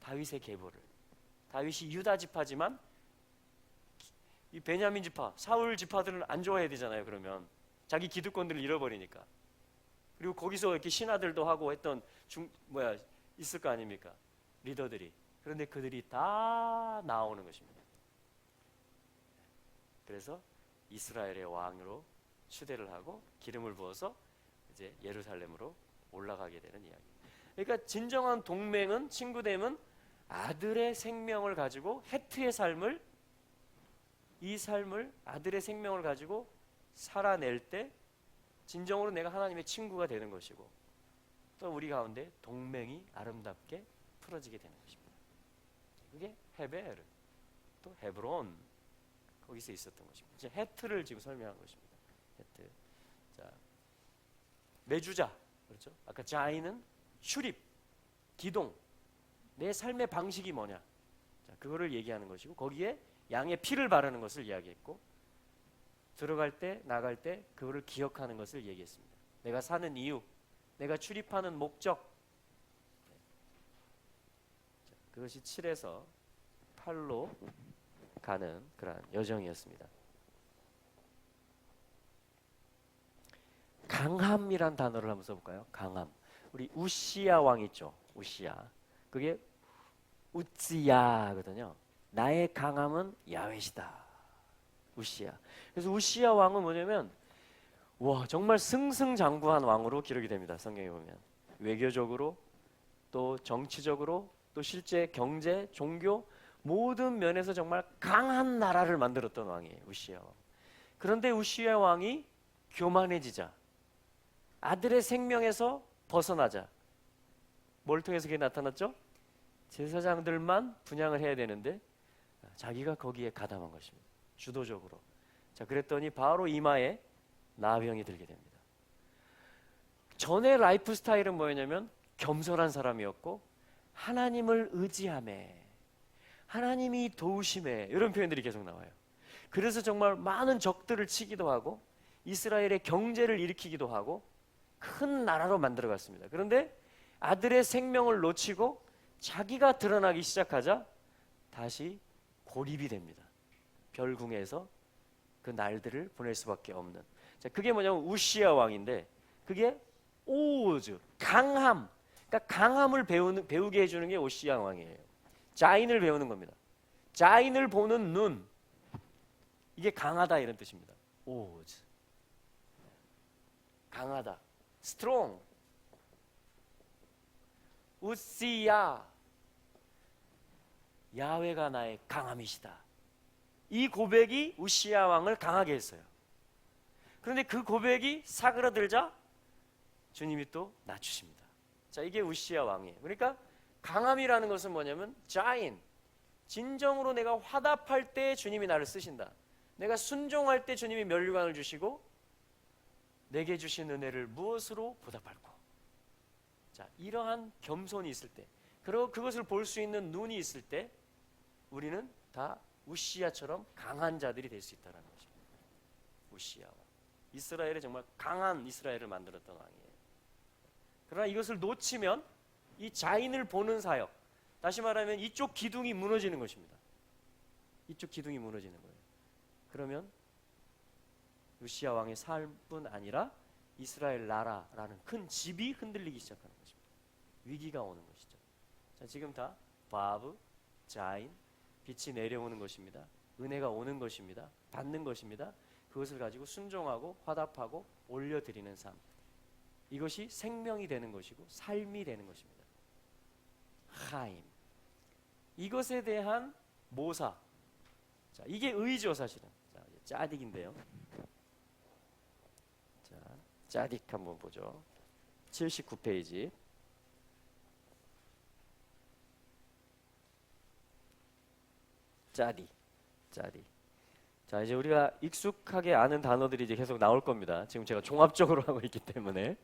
다윗의 계보를. 다윗이 유다 지파지만 이 베냐민 지파, 사울 지파들은 안 좋아해야 되잖아요. 그러면 자기 기득권들을 잃어버리니까. 그리고 거기서 이렇게 신하들도 하고 했던 있을 거 아닙니까? 리더들이. 그런데 그들이 다 나오는 것입니다. 그래서 이스라엘의 왕으로 추대를 하고 기름을 부어서 이제 예루살렘으로 올라가게 되는 이야기. 그러니까 진정한 동맹은, 친구됨은 아들의 생명을 가지고 헤트의 삶을, 이 삶을 아들의 생명을 가지고 살아낼 때 진정으로 내가 하나님의 친구가 되는 것이고, 또 우리 가운데 동맹이 아름답게 풀어지게 되는 것입니다. 그게 헤베르, 또 헤브론, 거기서 있었던 것입니다. 이제 헤트를 지금 설명한 것입니다. 헤트. 자, 내주자, 그렇죠? 아까 자인은 출입, 기동, 내 삶의 방식이 뭐냐, 자, 그거를 얘기하는 것이고, 거기에 양의 피를 바르는 것을 이야기했고, 들어갈 때 나갈 때 그거를 기억하는 것을 얘기했습니다. 내가 사는 이유, 내가 출입하는 목적. 자, 그것이 7에서 8로 가는 그러한 여정이었습니다. 강함이란 단어를 한번 써볼까요? 강함. 우리 우시야 왕 있죠. 우시야. 그게 우찌야거든요. 나의 강함은 야훼시다. 우시야. 그래서 우시야 왕은 뭐냐면 와 정말 승승장구한 왕으로 기록이 됩니다. 성경에 보면 외교적으로 또 정치적으로 또 실제 경제, 종교 모든 면에서 정말 강한 나라를 만들었던 왕이에요. 우시야 왕. 그런데 우시야 왕이 교만해지자 아들의 생명에서 벗어나자 뭘 통해서 그게 나타났죠? 제사장들만 분향을 해야 되는데 자기가 거기에 가담한 것입니다. 주도적으로. 자, 그랬더니 바로 이마에 나병이 들게 됩니다. 전의 라이프 스타일은 뭐였냐면 겸손한 사람이었고 하나님을 의지하매 하나님이 도우심에 이런 표현들이 계속 나와요. 그래서 정말 많은 적들을 치기도 하고 이스라엘의 경제를 일으키기도 하고 큰 나라로 만들어갔습니다. 그런데 아들의 생명을 놓치고 자기가 드러나기 시작하자 다시 고립이 됩니다. 별궁에서 그 날들을 보낼 수밖에 없는. 자, 그게 뭐냐면 우시야 왕인데 그게 오즈, 강함. 그러니까 강함을 배우게 해주는 게 우시야 왕이에요. 자인을 배우는 겁니다. 자인을 보는 눈. 이게 강하다 이런 뜻입니다. 오즈. 강하다. 스트롱. 우시야. 야훼가 나의 강함이시다. 이 고백이 우시야 왕을 강하게 했어요. 그런데 그 고백이 사그라들자 주님이 또 낮추십니다. 자, 이게 우시야 왕이에요. 그러니까 강함이라는 것은 뭐냐면 자인, 진정으로 내가 화답할 때 주님이 나를 쓰신다. 내가 순종할 때 주님이 면류관을 주시고 내게 주신 은혜를 무엇으로 보답할꼬. 자, 이러한 겸손이 있을 때, 그리고 그것을 볼 수 있는 눈이 있을 때 우리는 다 우시야처럼 강한 자들이 될 수 있다는 것입니다. 우시야 왕. 이스라엘에 정말 강한 이스라엘을 만들었던 왕이에요. 그러나 이것을 놓치면 이 자인을 보는 사역, 다시 말하면 이쪽 기둥이 무너지는 것입니다. 이쪽 기둥이 무너지는 거예요. 그러면 우시야 왕의 삶뿐 아니라 이스라엘 나라라는 큰 집이 흔들리기 시작하는 것입니다. 위기가 오는 것이죠. 자, 지금 다 바브, 자인, 빛이 내려오는 것입니다. 은혜가 오는 것입니다. 받는 것입니다. 그것을 가지고 순종하고 화답하고 올려드리는 삶. 이것이 생명이 되는 것이고 삶이 되는 것입니다. 하임. 이것에 대한 모사. 자, 이게 의죠, 사실은. 자, 짜딕인데요. 자, 짜딕 한번 보죠. 79페이지. 짜디. 자, 이제 우리가 익숙하게 아는 단어들이 이제 계속 나올 겁니다. 지금 제가 종합적으로 하고 있기 때문에.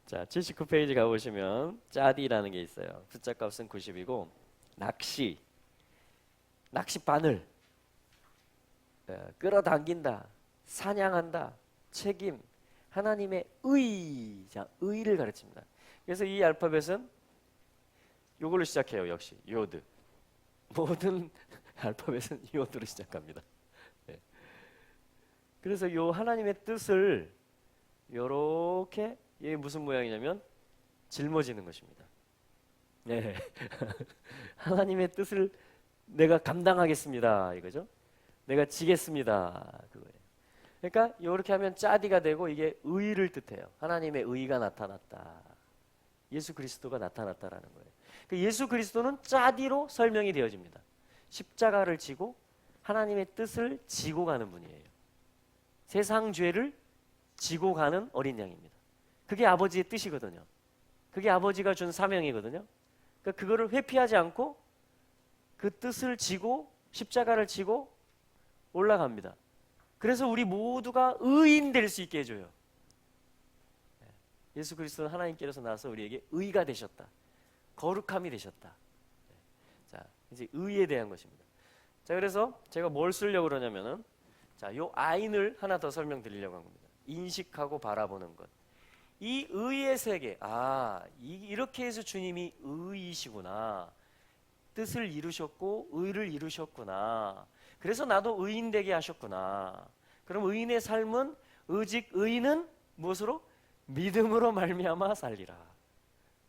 자, 79페이지 가보시면 짜디라는 게 있어요. 숫자 값은 90이고 낚시 바늘, 끌어당긴다, 사냥한다, 책임, 하나님의 의. 자, 의를 가르칩니다. 그래서 이 알파벳은 이걸로 시작해요. 역시 요드. 모든 알파벳은 요드로 시작합니다. 네. 그래서 요 하나님의 뜻을 요렇게, 이게 무슨 모양이냐면 짊어지는 것입니다. 네. 하나님의 뜻을 내가 감당하겠습니다 이거죠. 내가 지겠습니다 그거예요. 그러니까 이렇게 하면 짜디가 되고 이게 의를 뜻해요. 하나님의 의가 나타났다. 예수 그리스도가 나타났다라는 거예요. 그러니까 예수 그리스도는 짜디로 설명이 되어집니다. 십자가를 지고 하나님의 뜻을 지고 가는 분이에요. 세상 죄를 지고 가는 어린 양입니다. 그게 아버지의 뜻이거든요. 그게 아버지가 준 사명이거든요. 그러니까 그거를 회피하지 않고 그 뜻을 지고 십자가를 지고 올라갑니다. 그래서 우리 모두가 의인 될 수 있게 해줘요. 예수 그리스도는 하나님께로서 나와서 우리에게 의가 되셨다. 거룩함이 되셨다. 자, 이제 의에 대한 것입니다. 자, 그래서 제가 뭘 쓰려고 그러냐면은, 자, 요 아인을 하나 더 설명드리려고 한 겁니다. 인식하고 바라보는 것. 이 의의 세계, 이렇게 해서 주님이 의이시구나. 뜻을 이루셨고 의를 이루셨구나. 그래서 나도 의인 되게 하셨구나. 그럼 의인의 삶은 오직 의인은 무엇으로? 믿음으로 말미암아 살리라.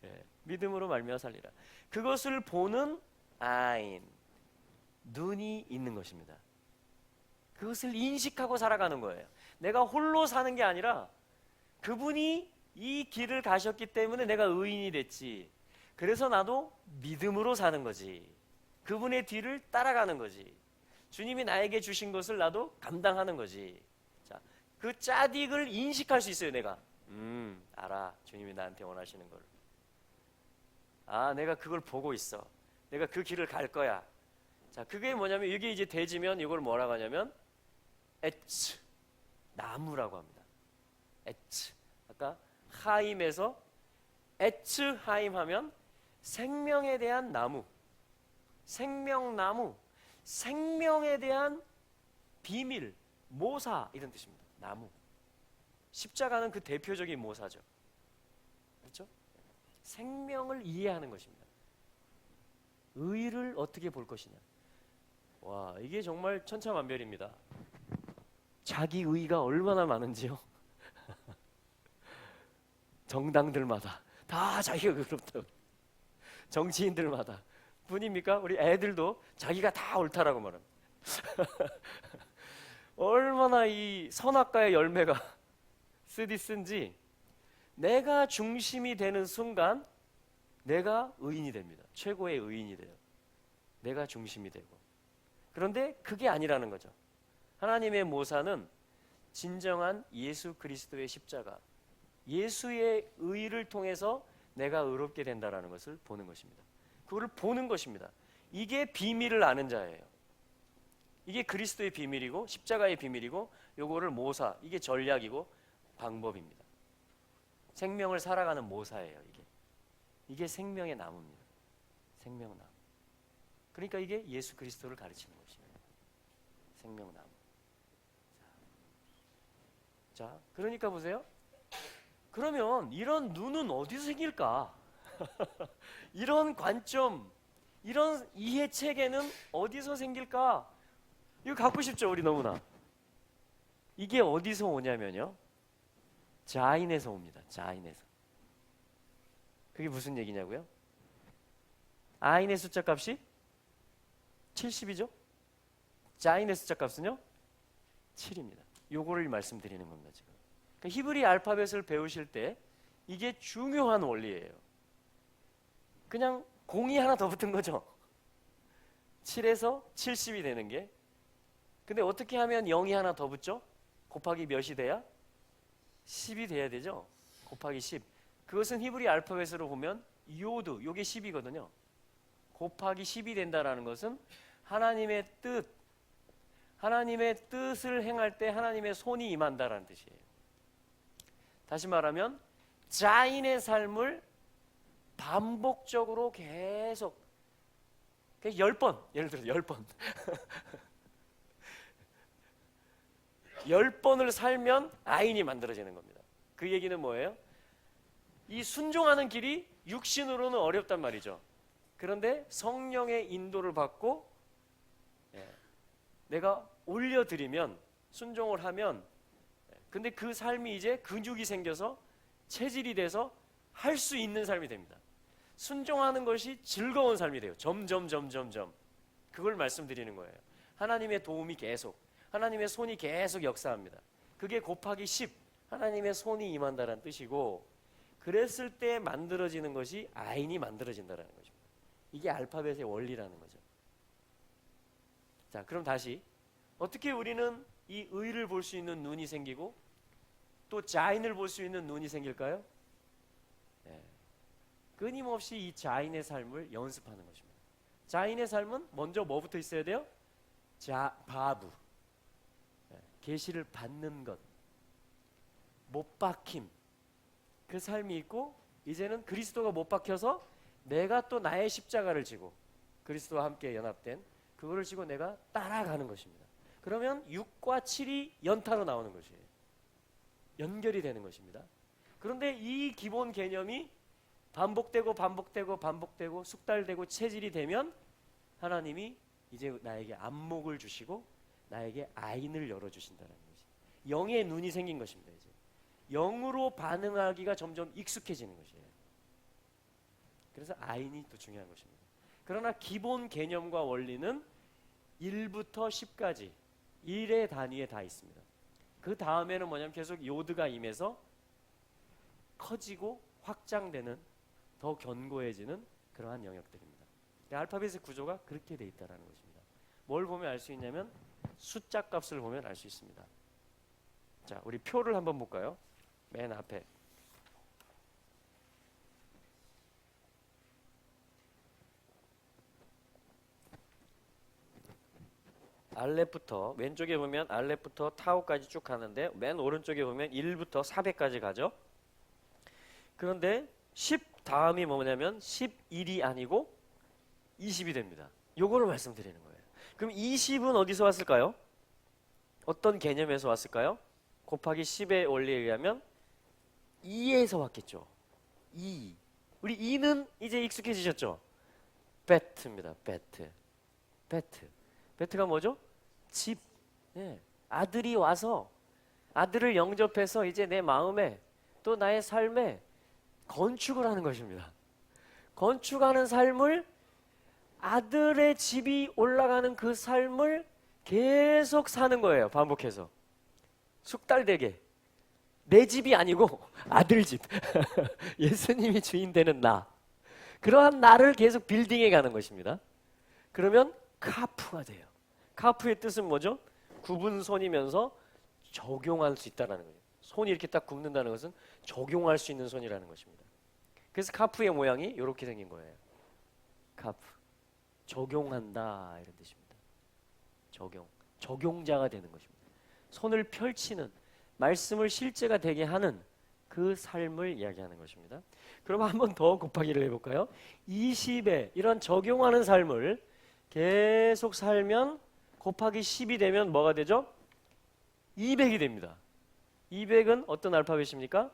예, 믿음으로 말미암아 살리라. 그것을 보는 아인, 눈이 있는 것입니다. 그것을 인식하고 살아가는 거예요. 내가 홀로 사는 게 아니라 그분이 이 길을 가셨기 때문에 내가 의인이 됐지. 그래서 나도 믿음으로 사는 거지. 그분의 뒤를 따라가는 거지. 주님이 나에게 주신 것을 나도 감당하는 거지. 자, 그 짜딕을 인식할 수 있어요. 내가 알아. 주님이 나한테 원하시는 걸. 아, 내가 그걸 보고 있어. 내가 그 길을 갈 거야. 자, 그게 뭐냐면, 이게 이제 대지면 이걸 뭐라고 하냐면 에츠, 나무라고 합니다. 에츠. 아까 하임에서 에츠 하임 하면 생명에 대한 나무, 생명나무, 생명에 대한 비밀, 모사, 이런 뜻입니다. 나무. 십자가는 그 대표적인 모사죠. 그렇죠? 생명을 이해하는 것입니다. 의를 어떻게 볼 것이냐. 와, 이게 정말 천차만별입니다. 자기 의가 얼마나 많은지요. 정당들마다 다 자기가 그렇다고. 정치인들마다. 뿐입니까? 우리 애들도 자기가 다 옳다라고 말합니다. 얼마나 이 선악과의 열매가 쓰디쓴지, 내가 중심이 되는 순간 내가 의인이 됩니다. 최고의 의인이 돼요. 내가 중심이 되고. 그런데 그게 아니라는 거죠. 하나님의 모사는 진정한 예수 그리스도의 십자가, 예수의 의를 통해서 내가 의롭게 된다라는 것을 보는 것입니다. 그거를 보는 것입니다. 이게 비밀을 아는 자예요. 이게 그리스도의 비밀이고 십자가의 비밀이고, 요거를 모사, 이게 전략이고 방법입니다. 생명을 살아가는 모사예요. 이게 생명의 나무입니다. 생명나무. 그러니까 이게 예수 그리스도를 가르치는 것입니다. 생명나무. 자, 그러니까 보세요. 그러면 이런 눈은 어디서 생길까? 이런 관점, 이런 이해 체계는 어디서 생길까? 이거 갖고 싶죠, 우리 너무나. 이게 어디서 오냐면요, 자인에서 옵니다. 자인에서. 그게 무슨 얘기냐고요? 아인의 숫자 값이 70이죠? 자인의 숫자 값은요? 7입니다. 요거를 말씀드리는 겁니다, 지금. 그러니까 히브리 알파벳을 배우실 때 이게 중요한 원리예요. 그냥 공이 하나 더 붙은 거죠. 7에서 70이 되는 게. 근데 어떻게 하면 0이 하나 더 붙죠? 곱하기 몇이 돼야? 10이 돼야 되죠? 곱하기 10. 그것은 히브리 알파벳으로 보면 요드, 요게 10이거든요. 곱하기 10이 된다라는 것은 하나님의 뜻, 하나님의 뜻을 행할 때 하나님의 손이 임한다라는 뜻이에요. 다시 말하면 자인의 삶을 반복적으로 계속 10번, 예를 들어 10번 10번을 살면 아인이 만들어지는 겁니다. 그 얘기는 뭐예요? 이 순종하는 길이 육신으로는 어렵단 말이죠. 그런데 성령의 인도를 받고 내가 올려드리면, 순종을 하면, 근데 그 삶이 이제 근육이 생겨서 체질이 돼서 할 수 있는 삶이 됩니다. 순종하는 것이 즐거운 삶이 돼요. 점점. 그걸 말씀드리는 거예요. 하나님의 도움이 계속, 하나님의 손이 계속 역사합니다. 그게 곱하기 10, 하나님의 손이 임한다는 뜻이고, 그랬을 때 만들어지는 것이 아인이 만들어진다는 것입니다. 이게 알파벳의 원리라는 거죠. 자, 그럼 다시, 어떻게 우리는 이 의를 볼 수 있는 눈이 생기고 또 자인을 볼 수 있는 눈이 생길까요? 끊임없이 이 자인의 삶을 연습하는 것입니다. 자인의 삶은 먼저 뭐부터 있어야 돼요? 바부, 계시를 받는 것, 못 박힘, 그 삶이 있고, 이제는 그리스도가 못 박혀서 내가 또 나의 십자가를 지고 그리스도와 함께 연합된 그거를 지고 내가 따라가는 것입니다. 그러면 6과 7이 연타로 나오는 것이에요. 연결이 되는 것입니다. 그런데 이 기본 개념이 반복되고 숙달되고 체질이 되면 하나님이 이제 나에게 안목을 주시고 나에게 아인을 열어주신다는 거지. 영의 눈이 생긴 것입니다. 이제 영으로 반응하기가 점점 익숙해지는 것이에요. 그래서 아인이 또 중요한 것입니다. 그러나 기본 개념과 원리는 1부터 10까지 1의 단위에 다 있습니다. 그 다음에는 뭐냐면 계속 요드가 임해서 커지고 확장되는, 더 견고해지는 그러한 영역들입니다. 알파벳의 구조가 그렇게 돼 있다는 것입니다. 뭘 보면 알 수 있냐면 숫자 값을 보면 알 수 있습니다. 자, 우리 표를 한번 볼까요? 맨 앞에 알렙부터, 왼쪽에 보면 알렙부터 타우까지 쭉 가는데 맨 오른쪽에 보면 1부터 400까지 가죠. 그런데 10 다음이 뭐냐면 11이 아니고 20이 됩니다. 요거를 말씀드리는 거예요. 그럼 20은 어디서 왔을까요? 어떤 개념에서 왔을까요? 곱하기 10의 원리에 의하면 2에서 왔겠죠. 2. 우리 2는 이제 익숙해지셨죠? 베트입니다. 베트. 베트. 베트가 뭐죠? 집. 예. 아들이 와서, 아들을 영접해서 이제 내 마음에 또 나의 삶에 건축을 하는 것입니다. 건축하는 삶을, 아들의 집이 올라가는 그 삶을 계속 사는 거예요. 반복해서. 숙달되게. 내 집이 아니고 아들 집. 예수님이 주인 되는 나. 그러한 나를 계속 빌딩해 가는 것입니다. 그러면 카프가 돼요. 카프의 뜻은 뭐죠? 굽은 손이면서 적용할 수 있다는 거예요. 손이 이렇게 딱 굽는다는 것은 적용할 수 있는 손이라는 것입니다. 그래서 카프의 모양이 이렇게 생긴 거예요. 카프. 적용한다 이런 뜻입니다. 적용자가 되는 것입니다. 손을 펼치는, 말씀을 실제가 되게 하는 그 삶을 이야기하는 것입니다. 그럼 한 번 더 곱하기를 해볼까요? 20에 이런 적용하는 삶을 계속 살면 곱하기 10이 되면 뭐가 되죠? 200이 됩니다. 200은 어떤 알파벳입니까?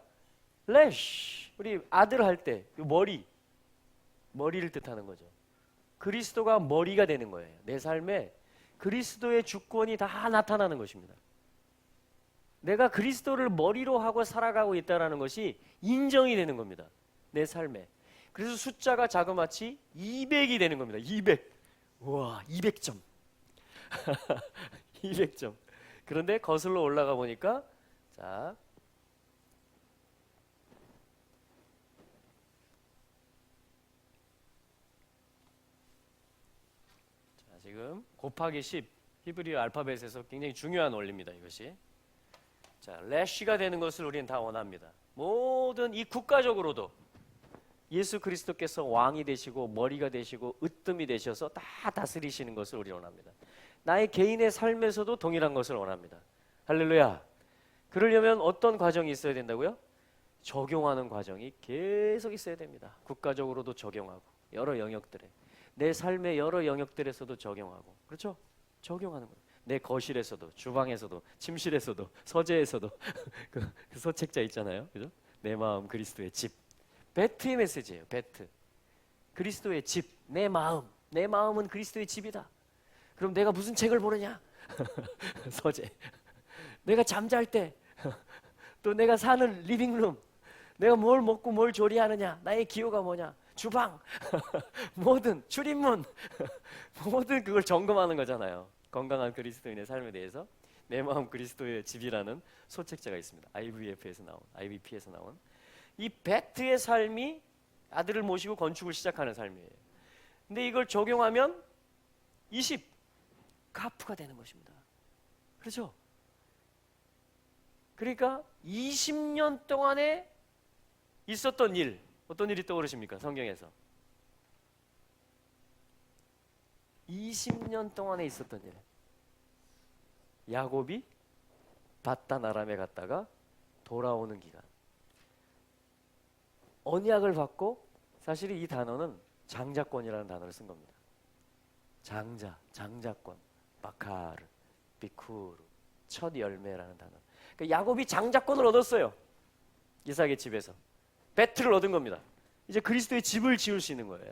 레쉬. 우리 아들 할 때 머리를 뜻하는 거죠. 그리스도가 머리가 되는 거예요. 내 삶에 그리스도의 주권이 다 나타나는 것입니다. 내가 그리스도를 머리로 하고 살아가고 있다는 것이 인정이 되는 겁니다. 내 삶에. 그래서 숫자가 자그마치 200이 되는 겁니다. 200. 우와, 200점. 200점. 그런데 거슬러 올라가 보니까 자, 지금 곱하기 10, 히브리어 알파벳에서 굉장히 중요한 원리입니다. 이것이. 자, 레쉬가 되는 것을 우리는 다 원합니다. 모든 이 국가적으로도 예수 그리스도께서 왕이 되시고 머리가 되시고 으뜸이 되셔서 다 다스리시는 것을 우리 원합니다. 나의 개인의 삶에서도 동일한 것을 원합니다. 할렐루야. 그러려면 어떤 과정이 있어야 된다고요? 적용하는 과정이 계속 있어야 됩니다. 국가적으로도 적용하고 여러 영역들에, 내 삶의 여러 영역들에서도 적용하고, 그렇죠? 적용하는 거예요. 내 거실에서도, 주방에서도, 침실에서도, 서재에서도 그 서책자 있잖아요, 그죠? 내 마음 그리스도의 집. 베트의 메시지예요. 베트. 그리스도의 집, 내 마음. 내 마음은 그리스도의 집이다. 그럼 내가 무슨 책을 보느냐? 서재. 내가 잠잘 때, 또 내가 사는 리빙룸, 내가 뭘 먹고 뭘 조리하느냐? 나의 기호가 뭐냐? 주방, 뭐든 출입문, 뭐든 그걸 점검하는 거잖아요. 건강한 그리스도인의 삶에 대해서. 내 마음 그리스도의 집이라는 소책자가 있습니다. IVP에서 나온 이 베트의 삶이 아들을 모시고 건축을 시작하는 삶이에요. 근데 이걸 적용하면 20 카프가 되는 것입니다. 그렇죠? 그러니까 20년 동안에 있었던 일, 어떤 일이 떠오르십니까? 성경에서 20년 동안에 있었던 일. 야곱이 바단 아람에 갔다가 돌아오는 기간. 언약을 받고, 사실 이 단어는 장자권이라는 단어를 쓴 겁니다. 장자권, 바카르, 비쿠르, 첫 열매라는 단어. 그러니까 야곱이 장자권을 얻었어요. 이삭의 집에서. 베트를 얻은 겁니다. 이제 그리스도의 집을 지을 수 있는 거예요.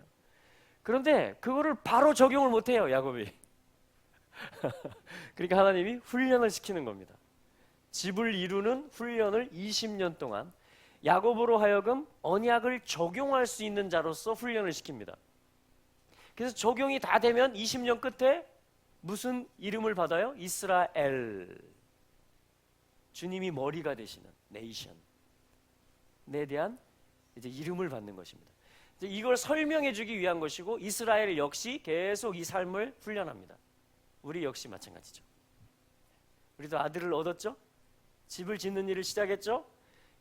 그런데 그거를 바로 적용을 못해요, 야곱이. 그러니까 하나님이 훈련을 시키는 겁니다. 집을 이루는 훈련을 20년 동안 야곱으로 하여금 언약을 적용할 수 있는 자로서 훈련을 시킵니다. 그래서 적용이 다 되면 20년 끝에 무슨 이름을 받아요? 이스라엘. 주님이 머리가 되시는 네이션에 대한 이제 이름을 받는 것입니다. 이제 이걸 설명해 주기 위한 것이고 이스라엘 역시 계속 이 삶을 훈련합니다. 우리 역시 마찬가지죠. 우리도 아들을 얻었죠? 집을 짓는 일을 시작했죠?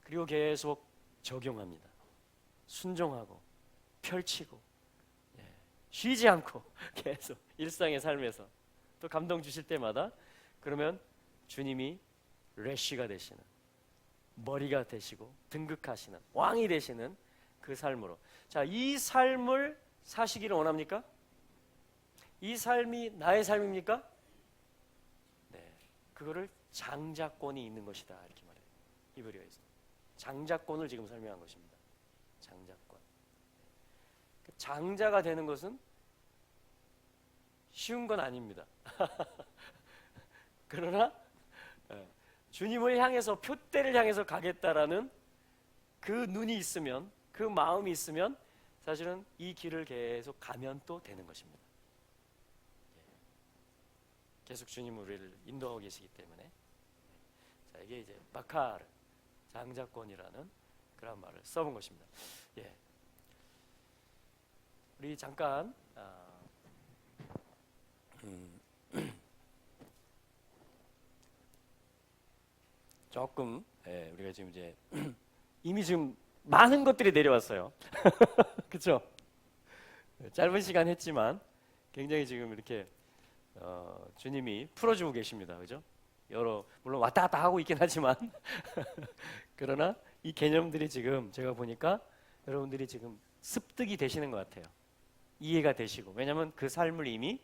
그리고 계속 적용합니다. 순종하고 펼치고 쉬지 않고 계속 일상의 삶에서 또 감동 주실 때마다 그러면 주님이 레시가 되시는 머리가 되시고 등극하시는 왕이 되시는 그 삶으로 자, 이 삶을 사시기를 원합니까? 이 삶이 나의 삶입니까? 네, 그거를 장자권이 있는 것이다 이렇게 말해요. 히브리어에서 장자권을 지금 설명한 것입니다. 장자권. 장자가 되는 것은 쉬운 건 아닙니다. 그러나 주님을 향해서 표대를 향해서 가겠다라는 그 눈이 있으면 그 마음이 있으면 사실은 이 길을 계속 가면 또 되는 것입니다. 계속 주님 우리를 인도하고 계시기 때문에 자, 이게 이제 바카르 장자권이라는 그런 말을 써본 것입니다. 예. 우리 잠깐 조금 우리가 지금 이제 이미 지금 많은 것들이 내려왔어요. 그렇죠? 짧은 시간 했지만 굉장히 지금 이렇게 주님이 풀어주고 계십니다. 그죠? 여러 물론 왔다 갔다 하고 있긴 하지만 그러나 이 개념들이 지금 제가 보니까 여러분들이 지금 습득이 되시는 것 같아요. 이해가 되시고 왜냐하면 그 삶을 이미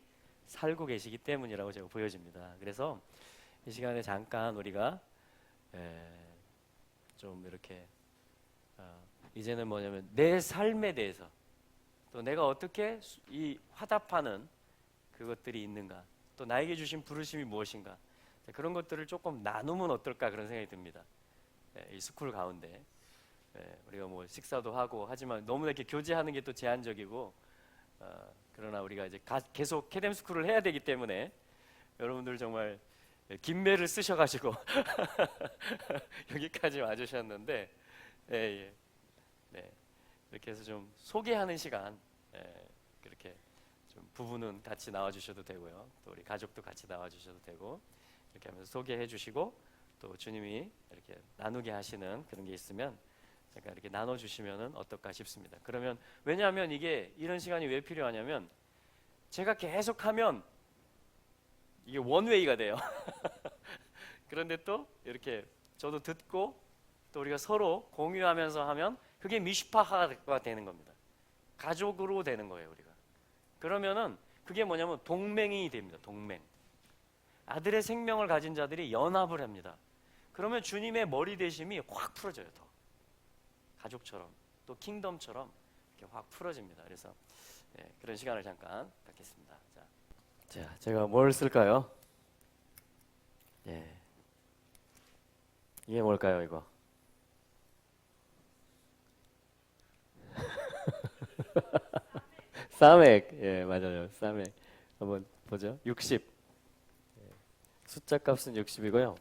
살고 계시기 때문이라고 제가 보여집니다. 그래서 이 시간에 잠깐 우리가 좀 이렇게 이제는 뭐냐면 내 삶에 대해서 또 내가 어떻게 이 화답하는 그것들이 있는가 또 나에게 주신 부르심이 무엇인가 그런 것들을 조금 나누면 어떨까 그런 생각이 듭니다. 이 스쿨 가운데 우리가 뭐 식사도 하고 하지만 너무나 이렇게 교제하는 게 또 제한적이고 그러나 우리가 이제 계속 캐뎀 스쿨을 해야 되기 때문에 여러분들 정말 긴매를 쓰셔가지고 여기까지 와주셨는데 네, 이렇게 해서 좀 소개하는 시간 그렇게 좀 부부는 같이 나와주셔도 되고요 또 우리 가족도 같이 나와주셔도 되고 이렇게 하면서 소개해 주시고 또 주님이 이렇게 나누게 하시는 그런 게 있으면 잠깐 이렇게 나눠주시면 어떨까 싶습니다. 그러면 왜냐하면 이게 이런 시간이 왜 필요하냐면 제가 계속하면 이게 원웨이가 돼요. 그런데 또 이렇게 저도 듣고 또 우리가 서로 공유하면서 하면 그게 미슈파하가 되는 겁니다. 가족으로 되는 거예요 우리가. 그러면은 그게 뭐냐면 동맹이 됩니다. 동맹. 아들의 생명을 가진 자들이 연합을 합니다. 그러면 주님의 머리 되심이 확 풀어져요. 더 가족처럼 또 킹덤처럼 이렇게 확 풀어집니다. 그래서 그런 시간을 잠깐 갖겠습니다. 자, 제가 뭘 쓸까요? 이게 뭘까요, 이거? 사맥, 맞아요, 사맥. 한번 보죠. 60. 숫자 값은 60이고요.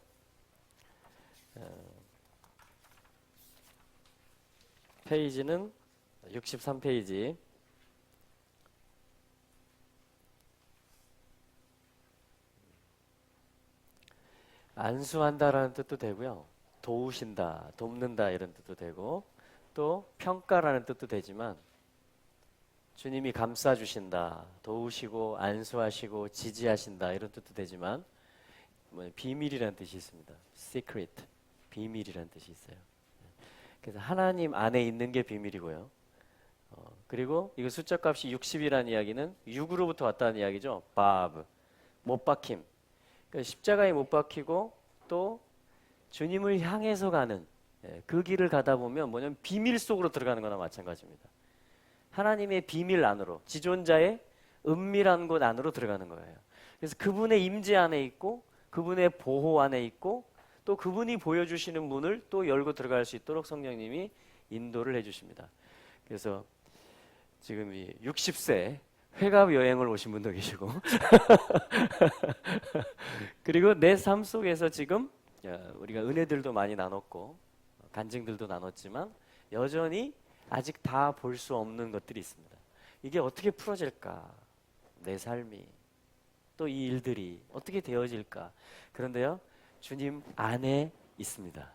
페이지는 63페이지. 안수한다라는 뜻도 되고요. 도우신다, 돕는다 이런 뜻도 되고 또 평가라는 뜻도 되지만 주님이 감싸주신다, 도우시고 안수하시고 지지하신다 이런 뜻도 되지만 비밀이라는 뜻이 있습니다. secret, 비밀이라는 뜻이 있어요. 그래서 하나님 안에 있는 게 비밀이고요. 그리고 이거 숫자 값이 60이라는 이야기는 6으로부터 왔다는 이야기죠. 바브, 못 박힘. 그러니까 십자가에 못 박히고 또 주님을 향해서 가는 그 길을 가다 보면 뭐냐면 비밀 속으로 들어가는 거나 마찬가지입니다. 하나님의 비밀 안으로, 지존자의 은밀한 곳 안으로 들어가는 거예요. 그래서 그분의 임재 안에 있고 그분의 보호 안에 있고 또 그분이 보여주시는 문을 또 열고 들어갈 수 있도록 성령님이 인도를 해주십니다. 그래서 지금 이 60세 회갑 여행을 오신 분도 계시고 그리고 내 삶 속에서 지금 우리가 은혜들도 많이 나눴고 간증들도 나눴지만 여전히 아직 다 볼 수 없는 것들이 있습니다. 이게 어떻게 풀어질까? 내 삶이 또 이 일들이 어떻게 되어질까? 그런데요, 주님 안에 있습니다.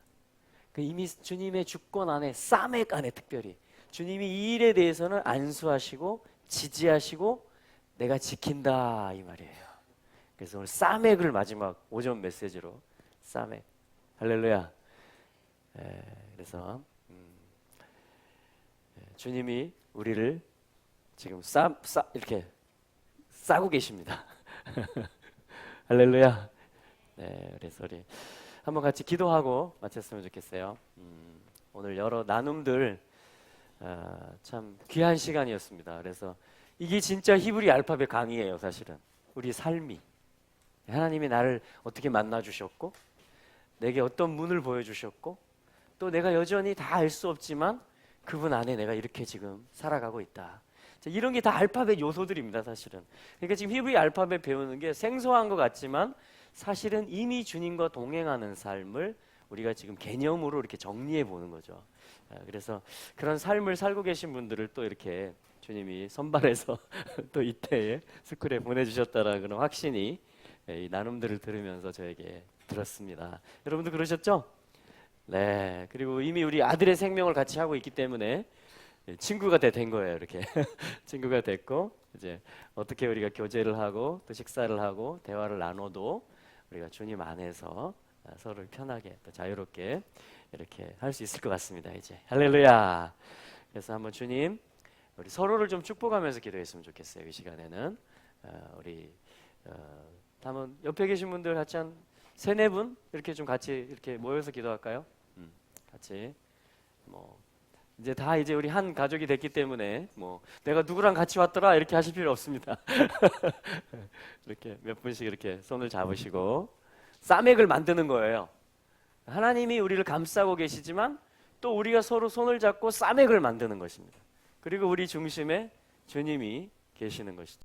이미 주님의 주권 안에, 싸맥 안에 특별히 주님이 이 일에 대해서는 안수하시고 지지하시고 내가 지킨다 이 말이에요. 그래서 오늘 싸맥을 마지막 오전 메시지로 싸맥, 할렐루야. 그래서 주님이 우리를 지금 이렇게 싸고 계십니다. 할렐루야. 네, 그래서 우리 한번 같이 기도하고 마쳤으면 좋겠어요. 오늘 여러 나눔들 참 귀한 시간이었습니다. 그래서 이게 진짜 히브리 알파벳 강의예요. 사실은 우리 삶이 하나님이 나를 어떻게 만나 주셨고 내게 어떤 문을 보여주셨고 또 내가 여전히 다 알 수 없지만 그분 안에 내가 이렇게 지금 살아가고 있다. 이런 게 다 알파벳 요소들입니다. 사실은. 그러니까 지금 히브리 알파벳 배우는 게 생소한 것 같지만 사실은 이미 주님과 동행하는 삶을 우리가 지금 개념으로 이렇게 정리해 보는 거죠. 그래서 그런 삶을 살고 계신 분들을 또 이렇게 주님이 선발해서 또 이때에 스쿨에 보내주셨다라는 그런 확신이 이 나눔들을 들으면서 저에게 들었습니다. 여러분도 그러셨죠? 네. 그리고 이미 우리 아들의 생명을 같이 하고 있기 때문에 친구가 된 거예요. 이렇게 친구가 됐고 이제 어떻게 우리가 교제를 하고 또 식사를 하고 대화를 나눠도 우리가 주님 안에서 서로 편하게 또 자유롭게 이렇게 할 수 있을 것 같습니다. 이제 할렐루야. 그래서 한번 주님 우리 서로를 좀 축복하면서 기도했으면 좋겠어요. 이 시간에는 우리 한번 옆에 계신 분들 같이 한 세네 분 이렇게 좀 같이 이렇게 모여서 기도할까요? 같이 이제 다 이제 우리 한 가족이 됐기 때문에 내가 누구랑 같이 왔더라 이렇게 하실 필요 없습니다. 이렇게 몇 분씩 이렇게 손을 잡으시고 싸맥을 만드는 거예요. 하나님이 우리를 감싸고 계시지만 또 우리가 서로 손을 잡고 싸맥을 만드는 것입니다. 그리고 우리 중심에 주님이 계시는 것이죠.